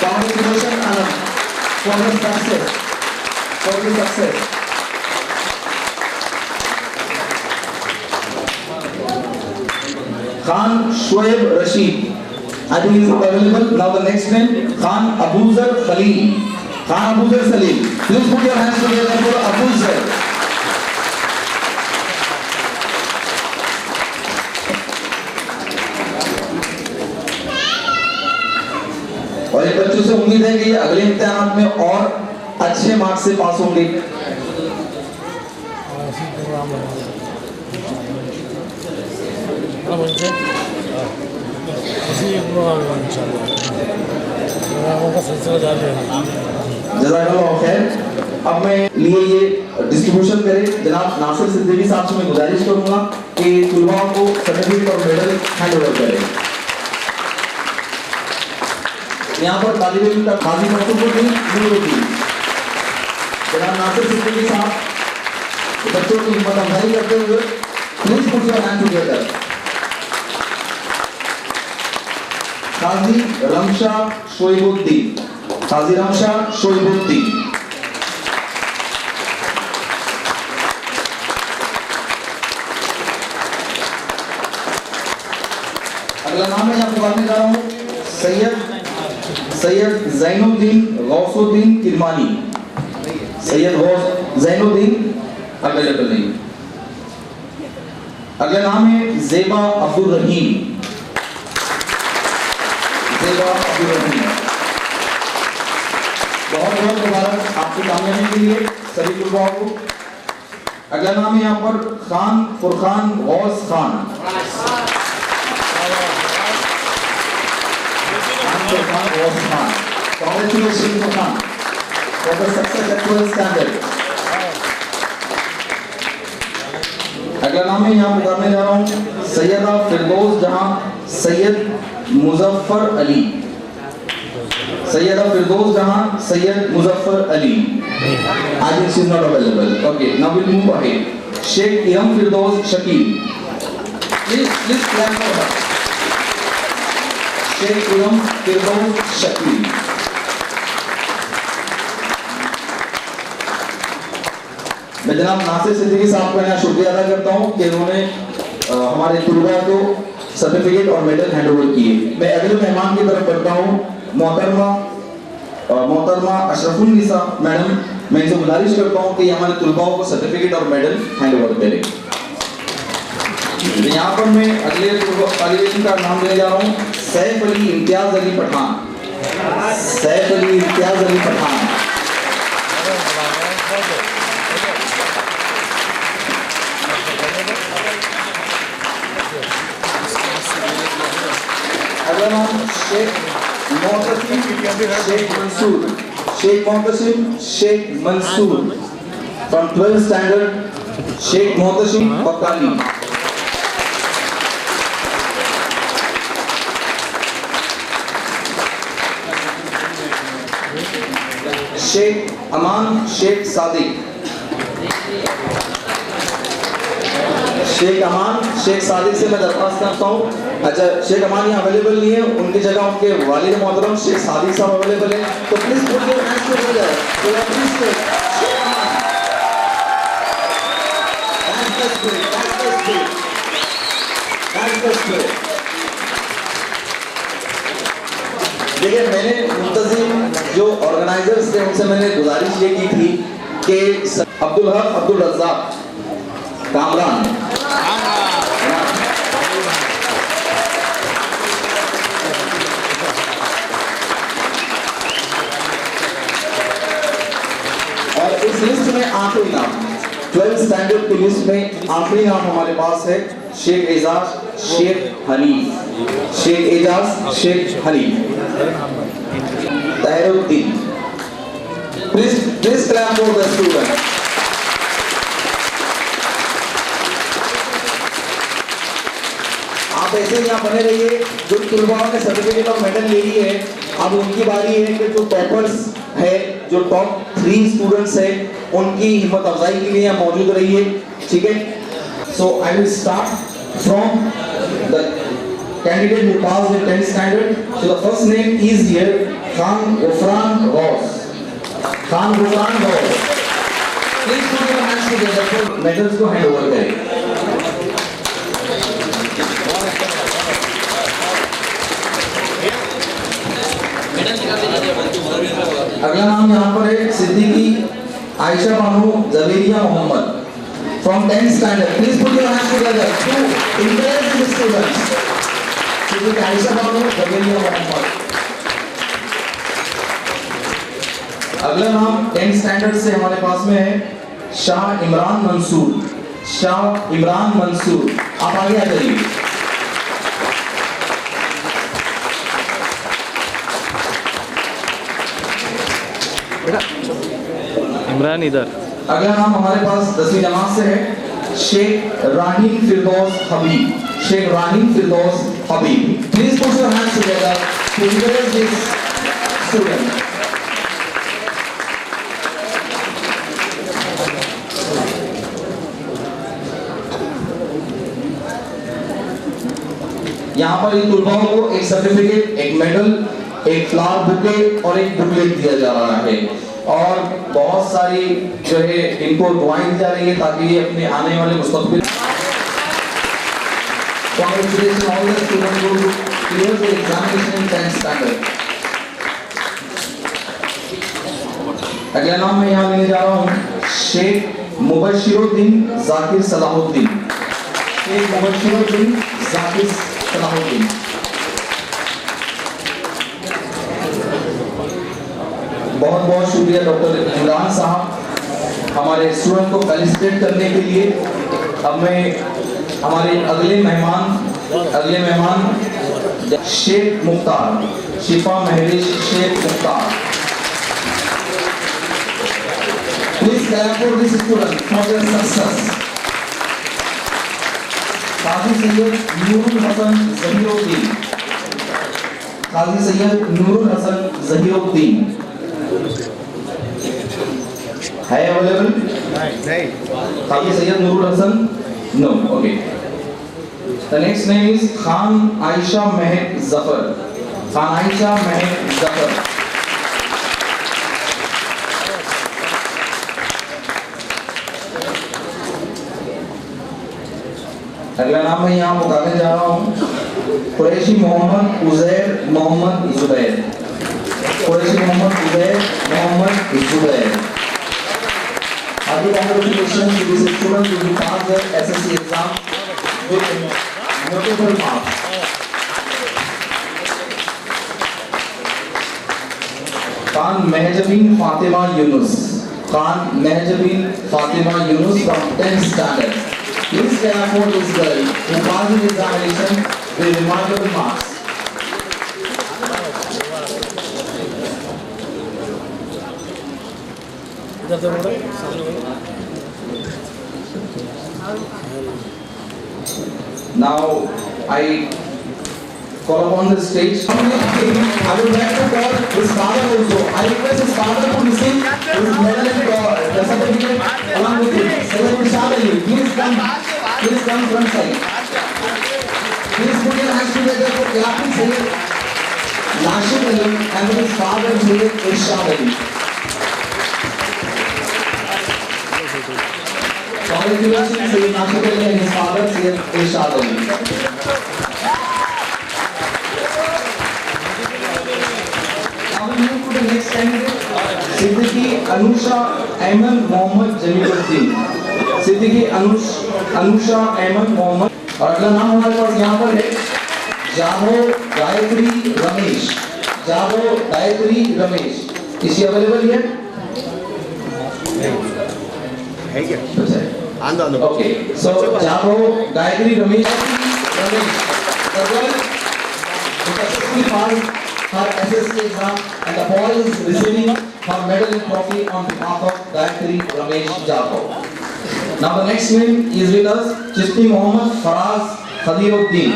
congratulations Anam for the success, for the success. Khan Shoaib Rashid, I think he is available. Now the next name, Khan Abuzar Khalil. Khan Abuzar Khalil, please put your hands together for Abuzar. और इन बच्चों से उम्मीद है कि अगले इम्तिहान में और अच्छे मार्क्स से पास होंगे। जज़ाकल्लाह खैर। अब मैं लिए ये डिस्ट्रीब्यूशन करें जनाब नासिर सिद्दीकी साहब से मैं गुजारिश करूंगा कि तुलबा को सर्टिफिकेट और मेडल हैंड ओवर करें। यहाँ पर तालिब इल्म का खाजी मौसूफुद्दीन नूरुद्दीन, जनाब नासिर सिद्दीकी साहब बच्चों की हिम्मत अफजाई करते हुए please put your hand together. Qazi Ramsha Shoebuddin, Qazi Ramsha Shoebuddin. अगला नाम मैं आपको बताने जा रहा हूँ सैयद जैनुद्दीन गौसुद्दीन किरमानी। सैयद जैनुद्दीन अवेलेबल नहीं। अगला नाम है ज़ेबा अब्दुल रहीम। ज़ेबा अब्दुल रहीम, बहुत बहुत मुबारक आपकी कामयाबी के लिए सभी तुलबा को। अगला नाम है यहाँ पर Khan Furqan Ghaus Khan. Congratulations Furqan for the success at 12th standard. अगला नाम है यहाँ बताने जा रहा हूँ सैयदा फिरदौस जहां सैयद मुजफ्फर अली। सैयदा फिरदौस जहां Syed Muzaffar Ali. I think she is not available. Okay, now we'll move ahead. Sheikh Iram Firdaus Shakil. Please clap for her. Sheikh Iram Firdaus Shakil. मैं जनाब नासिर सिद्दीकी साहब का यहाँ शुक्रिया अदा करता हूँ कि उन्होंने हमारे तुलबा को सर्टिफिकेट और मेडल हैंड ओवर किए। मैं अगले मेहमान की तरफ बढ़ता हूँ मोहतरमा अशरफुल निसा मैडम। मैं इनसे गुजारिश करता हूँ कि हमारे तुलबाओं को सर्टिफिकेट और मेडल हैंड ओवर करें। यहाँ पर मैं अगले तालिब इल्म का नाम लेने जा रहा हूँ सैफ अली इम्तियाज अली पठान। सैफ अली इम्तियाज अली पठान। अगला नाम Sheikh Mohtasim Sheikh Mansoor. Sheikh Mohtasim Sheikh Mansoor from 12th standard. Sheikh Mohtasim Bakali. Sheikh Aman Sheikh Sadiq. Sheikh Aman Sheikh Sadiq से मैं दरख्वास्त करता हूँ। अच्छा, शेख अमान यहाँ अवेलेबल नहीं है, उनकी जगह उनके वालिद मोहतरम शेख सादिक साहब अवेलेबल है, तो please put your hands together to appreciate Sheikh Aman. देखिए, मैंने मुंतजिम जो ऑर्गेनाइजर्स थे उनसे मैंने गुजारिश ये की थी कि अब्दुल हक अब्दुल रज़्ज़ाक कामरान में आखिरी नाम 12th स्टैंडर्ड की लिस्ट में आखिरी नाम हमारे पास है Sheikh Ejaz Sheikh Hanif. Sheikh Ejaz Sheikh Hanif. तहरुद्दीन। Please clap for the student. आप ऐसे ही यहाँ बने रहिए। जो तुलबाओं ने सर्टिफिकेट और मेडल ले लिए है, अब उनकी बारी है कि जो टॉपर्स है, जो टॉप 3 स्टूडेंट्स है, उनकी हिम्मत अफजाई के लिए यहाँ मौजूद रहिए। ठीक है? So I will start from the candidate who passed in 10th standard. So the first name is here Khan Ghofran Ghaus. Khan Ghofran Ghaus. Please put your hands together for medals को hand over करें। अगला नाम यहाँ पर है Siddiqui Ayesha Bano Javeria Mohammad from 10th standard. Please put your hands together to encourage the students. Siddiqui Ayesha Bano Javeria Mohammad. अगला नाम 10th standard से हमारे पास में है शाह इमरान मंसूर। शाह इमरान मंसूर, आप आगे आ जाइए। इमरान इधर। अगला नाम हमारे पास 10वीं जमात से है Sheikh Rahim Firdaus Habib. Sheikh Rahim Firdaus Habib. Please put your hands together to encourage this student. यहाँ पर इन तुलबाओं को एक सर्टिफिकेट, एक मेडल, एक फ्लावर बुके और एक बुकलेट दिया जा रहा है और बहुत सारी जो है इनको दुआएं दी जा रही है ताकि ये अपने आने वाले मुस्तकबिल। Congratulations all the students who cleared the examination in 10th standard. अगला नाम मैं यहाँ लेने जा रहा हूँ शेख मुबशिरुद्दीन जाकिर सलाहुद्दीन। शेख मुबशिरुद्दीन जाकिर सलाहुद्दीन। बहुत बहुत शुक्रिया डॉक्टर इमरान साहब हमारे स्टूडेंट को फेलिसिटेट करने के लिए। अब मैं हमारे अगले मेहमान Sheikh Mukhtar, Shifa Mahrish Sheikh Mukhtar. Please clap for this student for their success. Qazi Syed Noorul Hasan Zahiruddin. Qazi Syed Noorul Hasan Zahiruddin है अवेलेबल? नहीं। Qazi Syed Noorul Hasan? No. Okay. The next name is Khan Ayesha Mahak Zafar. Khan Ayesha Mahak Zafar. अगला नाम मैं यहाँ बताने जा रहा हूँ Qureshi Mohammad Uzair Mohammad Zubair. Qureshi Mohammad Uzair Mohammad Zubair. Hearty congratulations to this student who passed their SSC exam with notable marks. Khan Mehjabin Fatima Yunus. Khan Mehjabin Fatima Yunus from 10th standard. Please clap for this girl who passed the examination with remarkable marks. Now I call upon the stage. I would like to call his father also. I request his father to receive his medal and the certificate along with him. Sayyid Irshad Ali, please come front side. Please put your hands together for clapping Sayyid Nashid Ali and his father Sayyid Irshad Ali. Congratulations Sayyid Nashid Ali and his father Sayyid Irshad Ali. Next candidate Siddiqui Anusha Ahmad Mohammad Jamiluddin. Siddiqui Anusha Ahmad Mohammad. और अगला नाम हमारे पास यहाँ पर है जाबो गायत्री रमेश। जाबो गायत्री रमेश। इसी अवेलेबल है? Okay, so Jabo, Gayatri, Ramesh, the girl who successfully passed her SSC exam and the boy is receiving her medal and trophy on behalf of Gayatri Ramesh Jabo. Now the next name is with us, Chishti Mohammad Faraz Khadiruddin.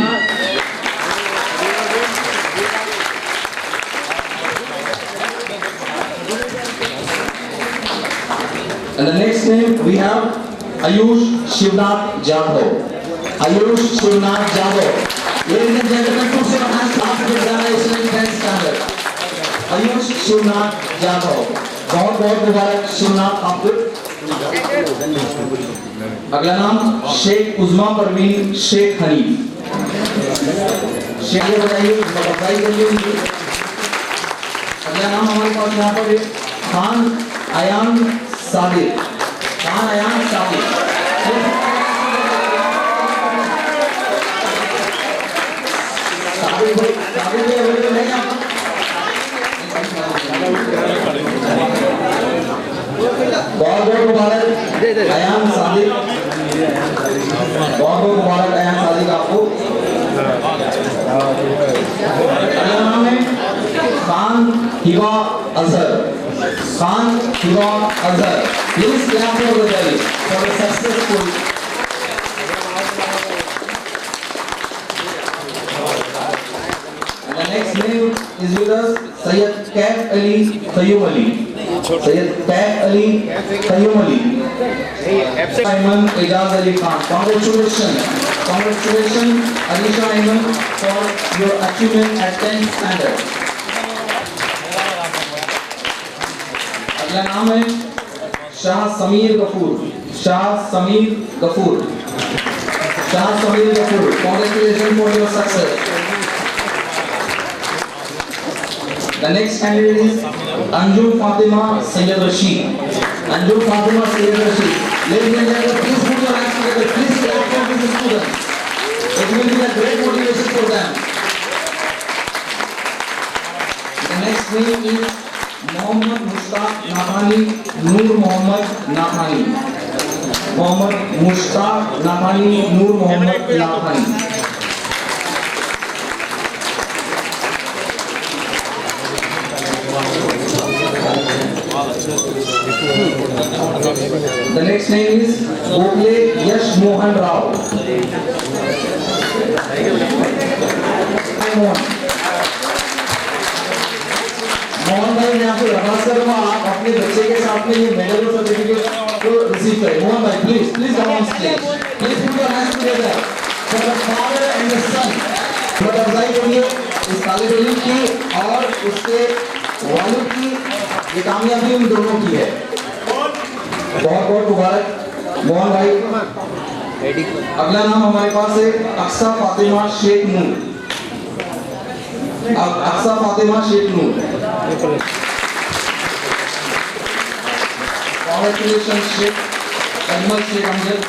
And the next name we have Ayush Shivnath Jadhav. Ayush Shivnath Jadhav. Ladies and gentlemen, put your hands up for examination in 10th standard. Ayush Shivnath Jadhav. बहुत बहुत मुबारक शिवनाथ आपको. अगला नाम शेख उज़मा परवीन शेख हनीफ. शेख ये बताइए, बधाई करिए. अगला नाम हमारे पास यहाँ पर है खान अयान सादिक. खान अयान सादिक. सादिक भाई अवेलेबल है यहाँ पर? बहुत बहुत मुबारक अयान सादिक. बहुत बहुत मुबारक अयान सादिक आपको. अगला नाम है Khan Hiba Azhar. Khan Hiba Azhar. Please clap for the girl for the successful. And the next name is with us Sayyid Kaif Ali Qayyum Ali. Sayyid Kaif Ali Qayyum Ali. Ayman Ejaz Ali Khan. Congratulations Alisha Ayman for your achievement at 10th standard. अगला नाम है Shah Sameer Ghafoor. Shah Sameer Ghafoor. Shah Sameer Ghafoor. Congratulations for your success. The next candidate is Anjum Fatima Sayyid Rashid. Anjum Fatima Sayyid Rashid. Ladies and gentlemen, please put your hands together. Please clap for these students. It will be a great motivation for them. The next name is Mohammad Mushtaq Nahani Noor Mohammad Nahani. Mohammad Mushtaq Nahani Noor Mohammad Nahani. The next name is Gokhale Yash Mohan Rao. Mohan भाई मैं आपको request करूंगा आप अपने बच्चे के साथ में ये मेडल और सर्टिफिकेट को रिसीव करें. मोहन भाई please come on stage. Please put your hands together for the father and the son. बधाई करिए इस तालिब इल्म की और उसके वालिद की. ये कामयाबी उन दोनों की है. बहुत बहुत मुबारक मोहन भाई. अगला नाम हमारे पास है अक्सा फातिमा शेख नूर. अक्सा फातिमा शेख नूर. Congratulations Sheikh Ajmal Sheikh Amjad.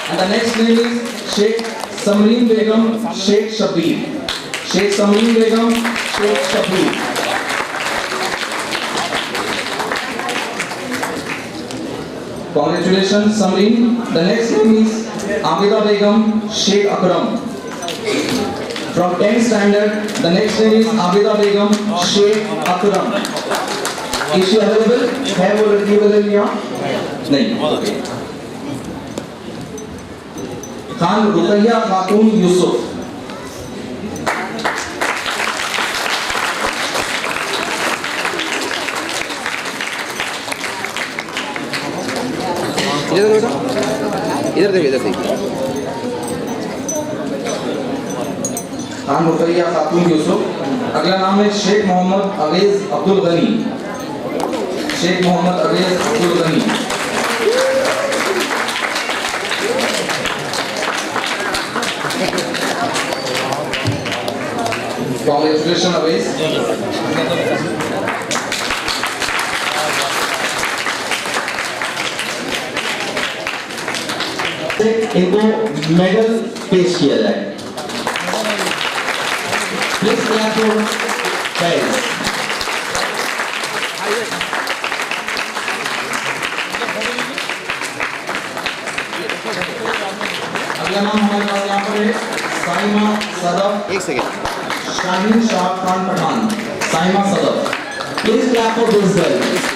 And the next name is Sheikh Samreen Begum Sheikh Shabir. Sheikh Samreen Begum Sheikh Shabir. Congratulations Samreen. The next name is Abida Begum Sheikh Akram. From 10th standard, the next name is Abida Begum Sheikh Akram. Is she available? है वो लड़की available यहाँ? नहीं. खान रुकैया खातून यूसुफ. इधर देखिए. खान रुकैया खातून यूसुफ. अगला नाम है शेख मोहम्मद अवेज अब्दुल गनी. शेख मोहम्मद अवेज अब्दुल गनी. Congratulations Aवेज. इनको मेडल पेश किया जाए. Please clap for guys. अगला नाम हमारे पास यहाँ पर है साइमा सदफ। एक second. Shaheen Shah Khan Pathan, Saima Sadaf. Please clap for this girl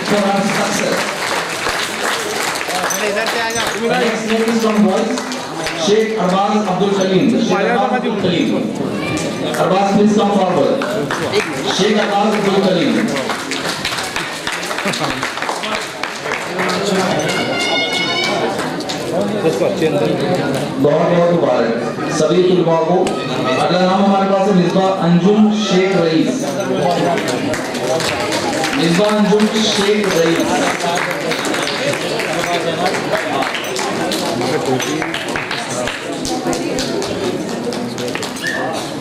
for her success. इधर से आ जाओ। The next name is from boys, Sheikh Arbaz Abdul Kaleem. Sheikh Arbaz Abdul Kaleem. Arbaz, please come forward. Sheikh Arbaz Abdul Kaleem. बहुत बहुत मुबारक सभी तुलबा को। अगला नाम हमारे पास है मिसबा अंजुम शेख रईस। मिसबा अंजुम शेख रईस।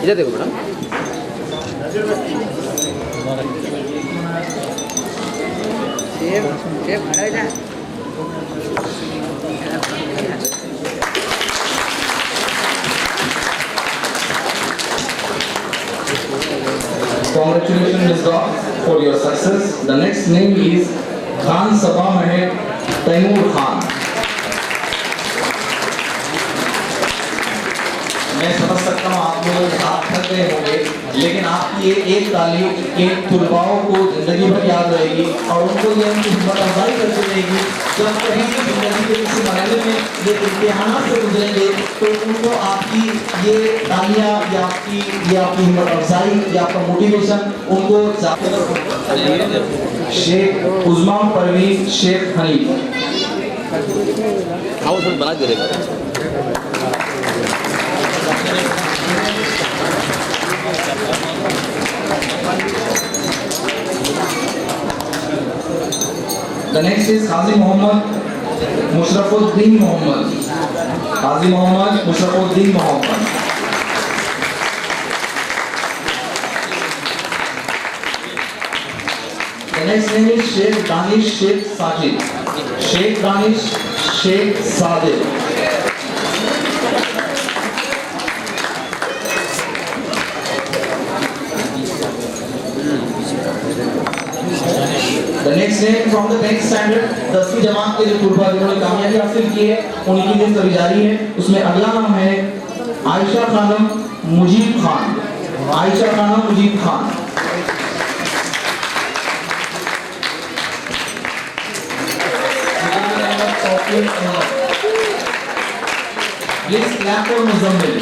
इधर देखो madam. Congratulations, Misbah, for your success. The next name is Khan Sabah Meher Taimur Khan. मैं समझ सकता हूँ आप लोग हाथ थक गए होंगे, लेकिन आपकी ये एक तालीम इन तुलबाओं को जिंदगी भर याद रहेगी और उनको ये उनकी हिम्मत अफजाई करती रहेगी। जब कहीं भी जिंदगी के किसी मरहले में ये इम्तिहानात से गुजरेंगे तो उनको आपकी ये तालियां या आपकी हिम्मत अफजाई या आपका मोटिवेशन उनको शेख उज़मा परवीन शेख हनीफ। आओ थोड़ा बना दे देगा। The next is Qazi Mohammad Mushrafuddin Mohammad. Qazi Mohammad Mushrafuddin Mohammad. The next name is Sheikh Danish Sheikh Sajid. Sheikh Danish Sheikh Sajid. The next name from the 10th standard 10वीं जमात के जो तुलबा जिन्होंने कामयाबी हासिल की है उनकी लिस्ट अभी जारी है। उसमें अगला नाम है Ayesha Khanam Mujib Khan. Ayesha Khanam Mujib Khan. Please clap for Muzammil.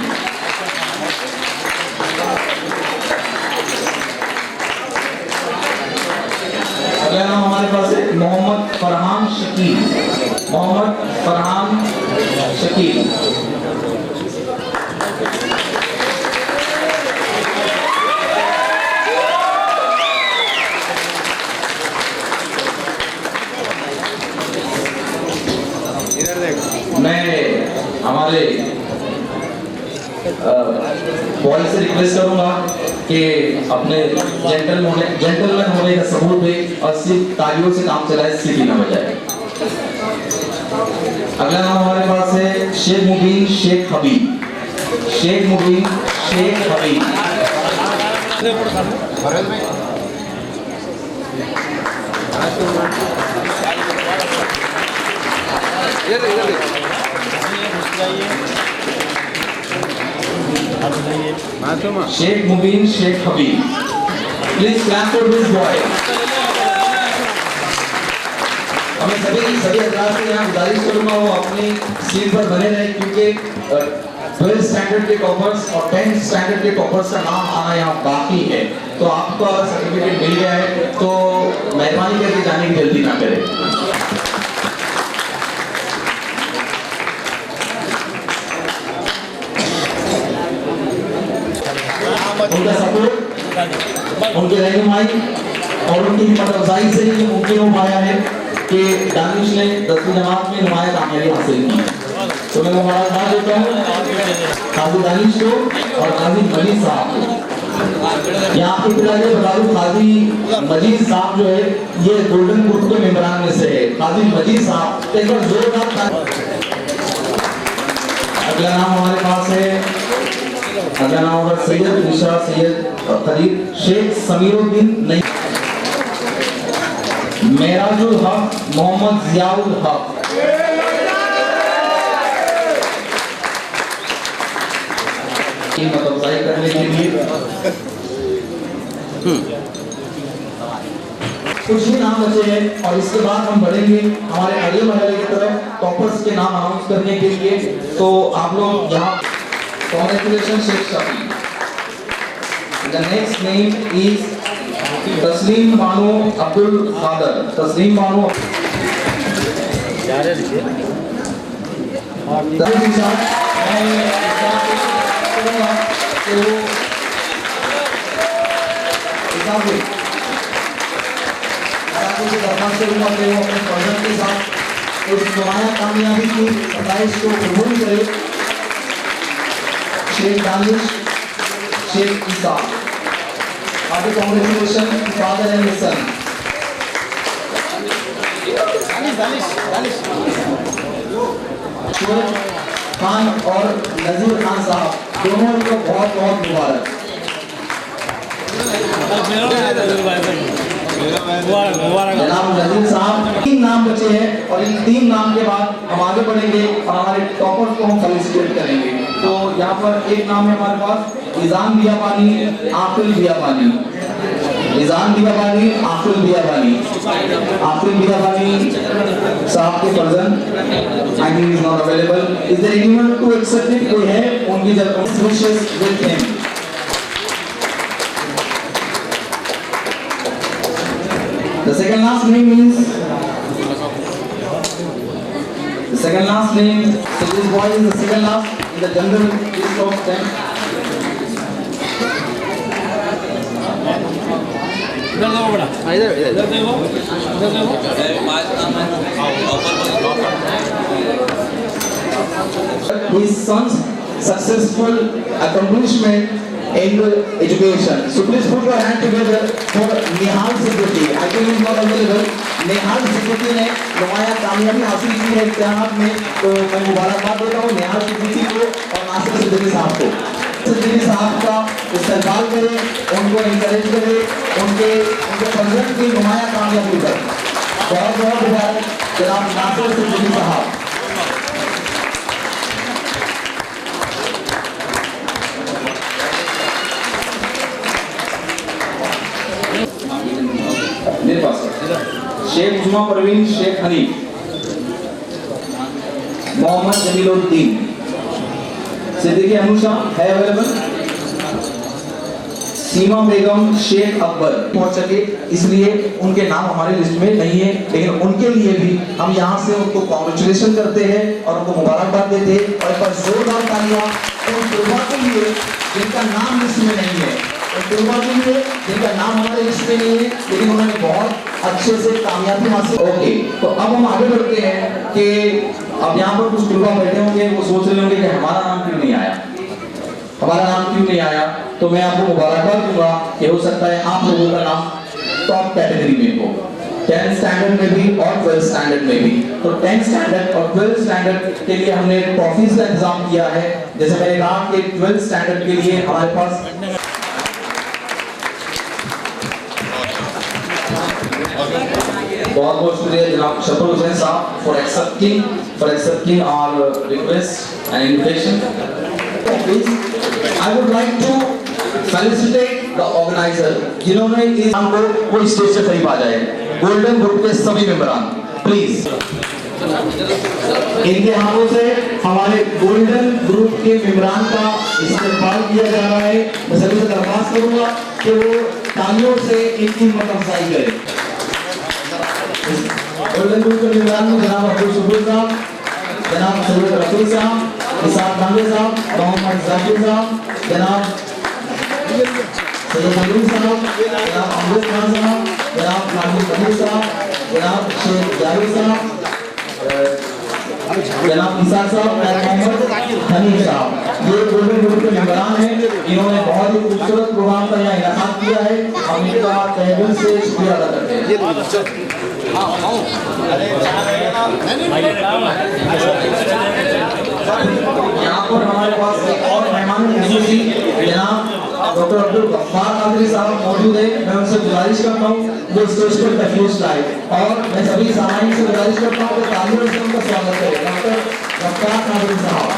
अगला नाम हमारे पास है मोहम्मद फरहान शकील। मोहम्मद फरहान शकील। मैं हमारे बॉय से रिक्वेस्ट करूंगा कि अपने जेंटलमैन होने का सबूत दे और सिर्फ तालियों से काम चलाए, सीटी ना बजाए। अगला नाम हमारे पास है Sheikh Mubeen Sheikh Habib. Sheikh Mubeen Sheikh Habib. Sheikh Mubeen Sheikh Habib. Please clap for this boy. हमें सभी हजरात से यहाँ गुजारिश करूंगा वो अपनी सीट पर बने रहे, क्योंकि 12th स्टैंडर्ड के टॉपर्स और 10th स्टैंडर्ड के टॉपर्स का नाम आना यहाँ बाकी है। तो आपको अगर सर्टिफिकेट मिल गया है तो मेहरबानी करके जाने की जल्दी ना करें। उनका सपोर्ट, उनके रहनुमाई और उनकी हिम्मत अफजाई से ही मुमकिन हो पाया है कि दानिश ने 10वीं जमात में नुमाया कामयाबी हासिल की। तो मैं मुबारकबाद देता हूँ काजी दानिश को और काजी मजीद साहब को। यहाँ आपके पिता ये बता दूँ, काजी मजीद साहब जो है ये गोल्डन ग्रुप के मेंबरान में से है। काजी मजीद साहब एक बार जोरदार। अगला नाम हमारे पास है, अगला नाम होगा सैयद निशा सैयद खलील शेख समीरुद्दीन नहीं। मेराजुल हक मोहम्मद जियाउल हक। की मतअफजाई करने के लिए कुछ ही नाम बचे हैं और इसके बाद हम बढ़ेंगे हमारे अगले मरहले की तरफ टॉपर्स के नाम अनाउंस करने के लिए। तो आप लोग यहाँ congratulation Sheikh Shafi. The next name is Tasleem Bano Abdul Kader. तस्लीम बानो अपने प्रोजेक्ट के साथ उस नुमाया कामयाबी की 27 को कबूल करे। शेख दानिश शेख ईसा, आपके कांग्रेचुलेशन फादर एंड सन। खान और नजीर खान साहब दोनों को बहुत बहुत मुबारक। जनाब नजीर साहब 3 नाम बचे हैं और इन 3 नाम के बाद हम आगे बढ़ेंगे और हमारे टॉपर्स को हम फेलिसिटेट करेंगे। तो यहाँ पर एक नाम है हमारे पास इजान बियाबानी आफिल बियाबानी। इजान बियाबानी आफिल बियाबानी। आफिल बियाबानी साहब के person I think is not available. Is there anyone to accept it? कोई है उनकी जगह wishes with him. The second last name is so this boy is the second last in the general list of them. His son's successful accomplishment in education. So please put your hand together for Nihal Siddiqui. I think he is not available. Nihal Siddiqui ने नुमाया कामयाबी हासिल की है इम्तिहान में, तो मैं मुबारकबाद देता हूँ निहाल सिद्दीकी को और नासिर सिद्दीकी साहब को। सिद्दीकी साहब का इस्तेमाल करें, उनको इंकरेज करें, उनके प्रोजेक्ट की नुमाया कामयाबी पर बहुत बहुत मुबारक जनाब नासिर सिद्दीकी साहब। मेरे पास शेख उस्मा परवीन शेख हनीफ, मोहम्मद जमीलुद्दीन, सिद्दीकी अनुषा है अवेलेबल, सीमा बेगम शेख अकबर पहुंच सके इसलिए उनके नाम हमारे लिस्ट में नहीं है, लेकिन उनके लिए भी हम यहाँ से उनको कांग्रेचुलेशन करते हैं और उनको मुबारकबाद देते हैं। और एक बार जोरदार तालियां उन तलबा के लिए जिनका नाम लिस्ट में नहीं है, उन तलबा के लिए जिनका नाम हमारे लिस्ट में नहीं है, लेकिन उन्होंने बहुत अच्छे से कामयाबी हासिल। ओके, तो अब हम आगे बढ़ते हैं कि अब यहाँ पर कुछ तलबा बैठे होंगे, वो सोच रहे होंगे कि हमारा नाम क्यों नहीं आया, हमारा नाम क्यों नहीं आया। तो मैं आपको मुबारकबाद दूंगा कि हो सकता है आप लोगों का नाम टॉप कैटेगरी में हो, 10th स्टैंडर्ड में भी और 12th स्टैंडर्ड में भी। तो 10th स्टैंडर्ड और 12th स्टैंडर्ड के लिए हमने ट्रॉफीज का इंतजाम किया है। जैसे मैंने कहा कि 12th स्टैंडर्ड के लिए हमारे पास बहुत बहुत शुक्रिया जनाब शफर हुसैन साहब for accepting our request and invitation. I would like to felicitate the organizer जिन्होंने इस नाम को कोई स्टेज से करीब आ जाए। गोल्डन ग्रुप के सभी मेंबरान प्लीज इनके हाथों से हमारे गोल्डन ग्रुप के मेंबरान का इस्तेमाल किया जा रहा है। मैं सभी से दरख्वास्त करूंगा कि वो तालियों से इनकी मतअफजाई करें। गोल्डन ग्रुप के मेंबरान में जनाब अब्दुल शुक्र साहब, जनाब सैयद रसूल साहब, इसाक गांधी साहब, मोहम्मद जाकिर साहब, जनाब सैयद अली साहब, जनाब अमजद खान साहब, जनाब नाहिद कबीर साहब, जनाब शेख जावेद साहब, जनाब इसाक साहब, मोहम्मद हनीफ साहब, ये गोल्डन ग्रुप के मेंबरान हैं। इन्होंने बहुत ही खूबसूरत प्रोग्राम का यहाँ इनाकात किया है। हम इनका तहे दिल से शुक्रिया अदा करते हैं। यहाँ पर हमारे पास एक और मेहमान जनाब डॉक्टर अब्दुल गफ्फार कादरी साहब मौजूद है। मैं उनसे गुजारिश करता हूँ वो स्टेज पर तशरीफ लाए और मैं सभी सामान्य से गुजारिश करता हूँ कि तालियों से उनका स्वागत करें। डॉक्टर गफ्फार कादरी साहब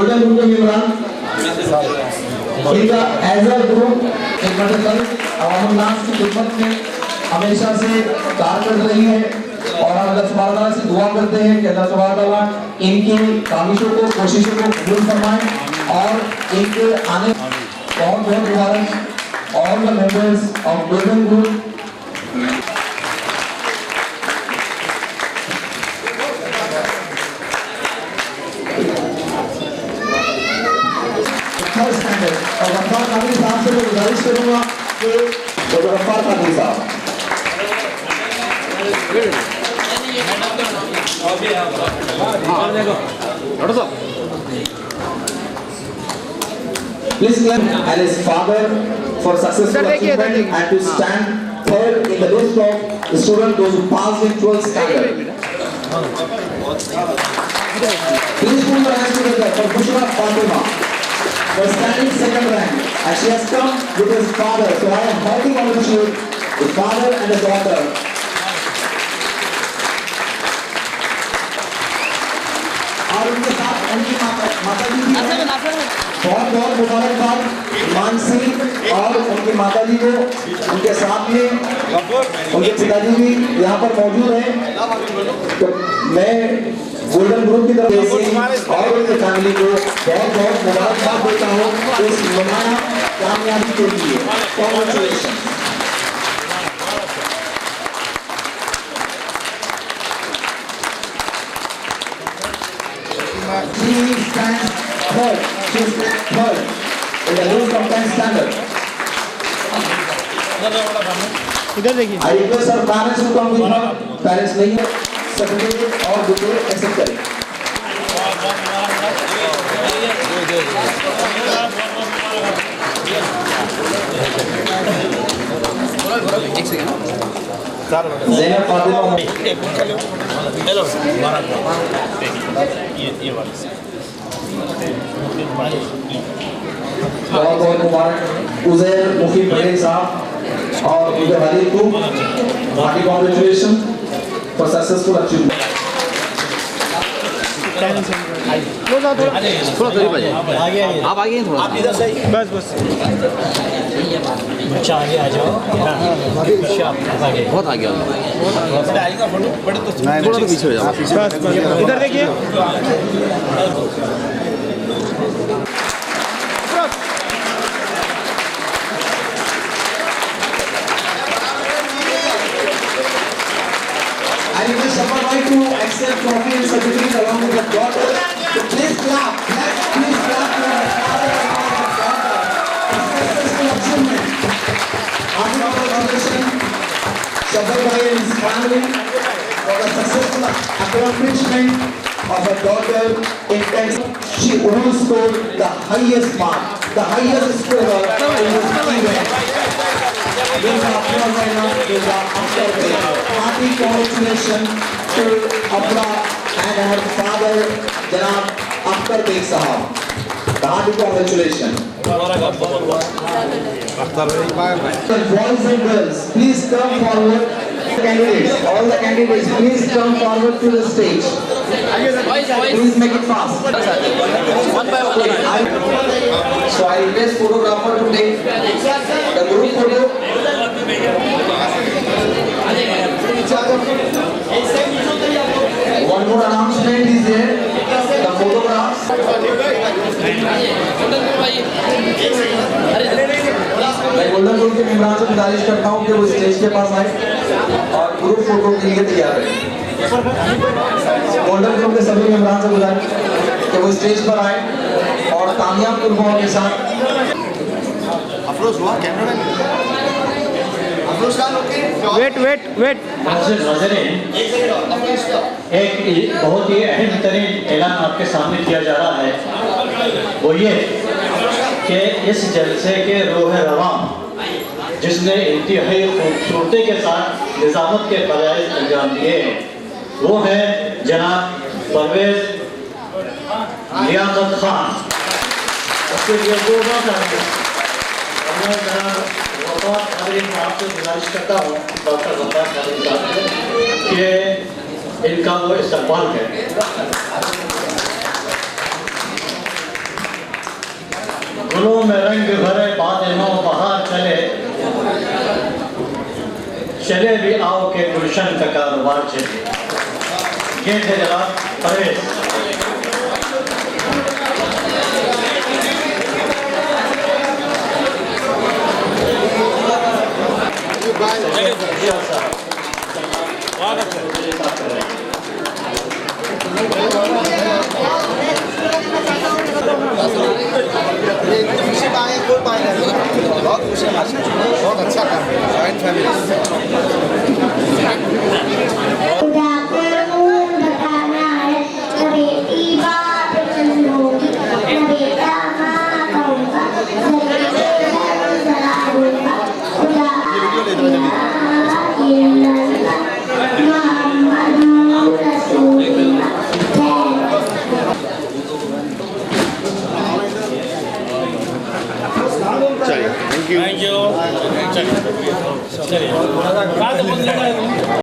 गोल्डन ग्रुप के मेंबरान इनका एज अ ग्रुप एक अवाम नास की खिदमत में हमेशा से कार्य कर रही है और हम अल्लाह सुब्हानहू व तआला से दुआ करते हैं कि अल्लाह सुब्हानहू व तआला इनकी काविशों को कोशिशों को कबूल फरमाए और इनके आने बहुत बहुत मुबारक all the members of golden group. और गफ्फार कादरी साहब से मैं गुजारिश करूंगा कि गफ्फार कादरी साहब please clap and his father for successful achievement and to stand third in the list of the students those who passed in 12th standard. Please put your hands together for Bushra Fatima for standing second rank and she has come with his father. So I am heartily congratulate the father and the daughter. और उनके साथ उनकी माता जी भी हैं। बहुत बहुत मुबारकबाद मानसी और उनकी माता जी को, उनके साथ में उनके पिताजी भी यहाँ पर मौजूद हैं। तो मैं गोल्डन ग्रुप की तरफ से और उनकी फैमिली को बहुत बहुत मुबारकबाद देता हूँ इस नुमाया कामयाबी के लिए। Congratulation. She stands third. She is third in the list of 10 standard. इधर देखिए। I request our parents to come with her. Parents नहीं है, certificate और बुके accept करें। एक सेकंड। ज़ैनब फातिमा। हेलो ये वाला बहुत बहुत मुबारक उज़ैर मुखी पटेल साहब और उनके वालिद को hearty congratulation for successful achievement. थोड़ा करीब आ जाइए। आप आगे हैं थोड़ा। आप इधर से बस बच्चा आगे आ जाओ। आगे बहुत आगे आओ। आएगा फोटो बड़े तो थोड़ा तो पीछे हो जाओ। बस इधर देखिए। I request Shafa to accept trophy and certificate along with the daughter. So please clap, please clap for the father and the daughter. Successful achievement. Happy congratulations, Shafa and his family for the successful accomplishment of a daughter in tenth. She only scored the highest mark, the highest scorer in this event. Happy congratulations to Abra and her father, Janab Akhtar Beg Sahab. Happy congratulations. Boys and girls, please come forward. Candidates, all the candidates, please come forward to the stage. Please make it fast. One by one. So I request photographer to take the group photo. One more announcement is there. The photographs. मैं golden group के मेंबरान से गुजारिश करता हूँ कि वो stage के पास आए और ग्रुप फोटो के लिए तैयार रहे। गोल्डन ग्रुप के सभी मेंबरान से गुजारिश कि वो स्टेज पर आए और कामयाब कुर्बान के साथ अफरोज हुआ कैमरामैन अफरोज खान वेट एक बहुत ही अहम तरीन ऐलान आपके सामने किया जा रहा है, वो ये कि इस जलसे के रोह रवां जिसने इंतहाई खूबसूरती के साथ निज़ामत के फ़राइज़ अंजाम दिए वो है जनाब परवेज़ लियाकत खान। उसके लिए वो बात मैं वफ़ात खालिद साहब से गुजारिश करता हूँ, डॉक्टर वफ़ात खालिद साहब कि इनका वो इस्तकबाल है। गुलों में रंग भरे बादलों बहार चले, चले भी आओ के गुलशन का कारोबार चले। ये थे जनाब परवेज। बहुत अच्छा काम है। जॉइंट फैमिली बताना है बेटी बाप होगी बेटा माँ कहूँगा जरा दूंगा खुदा मोहम्मद रसूलुल्लाह। Thank you. चलिए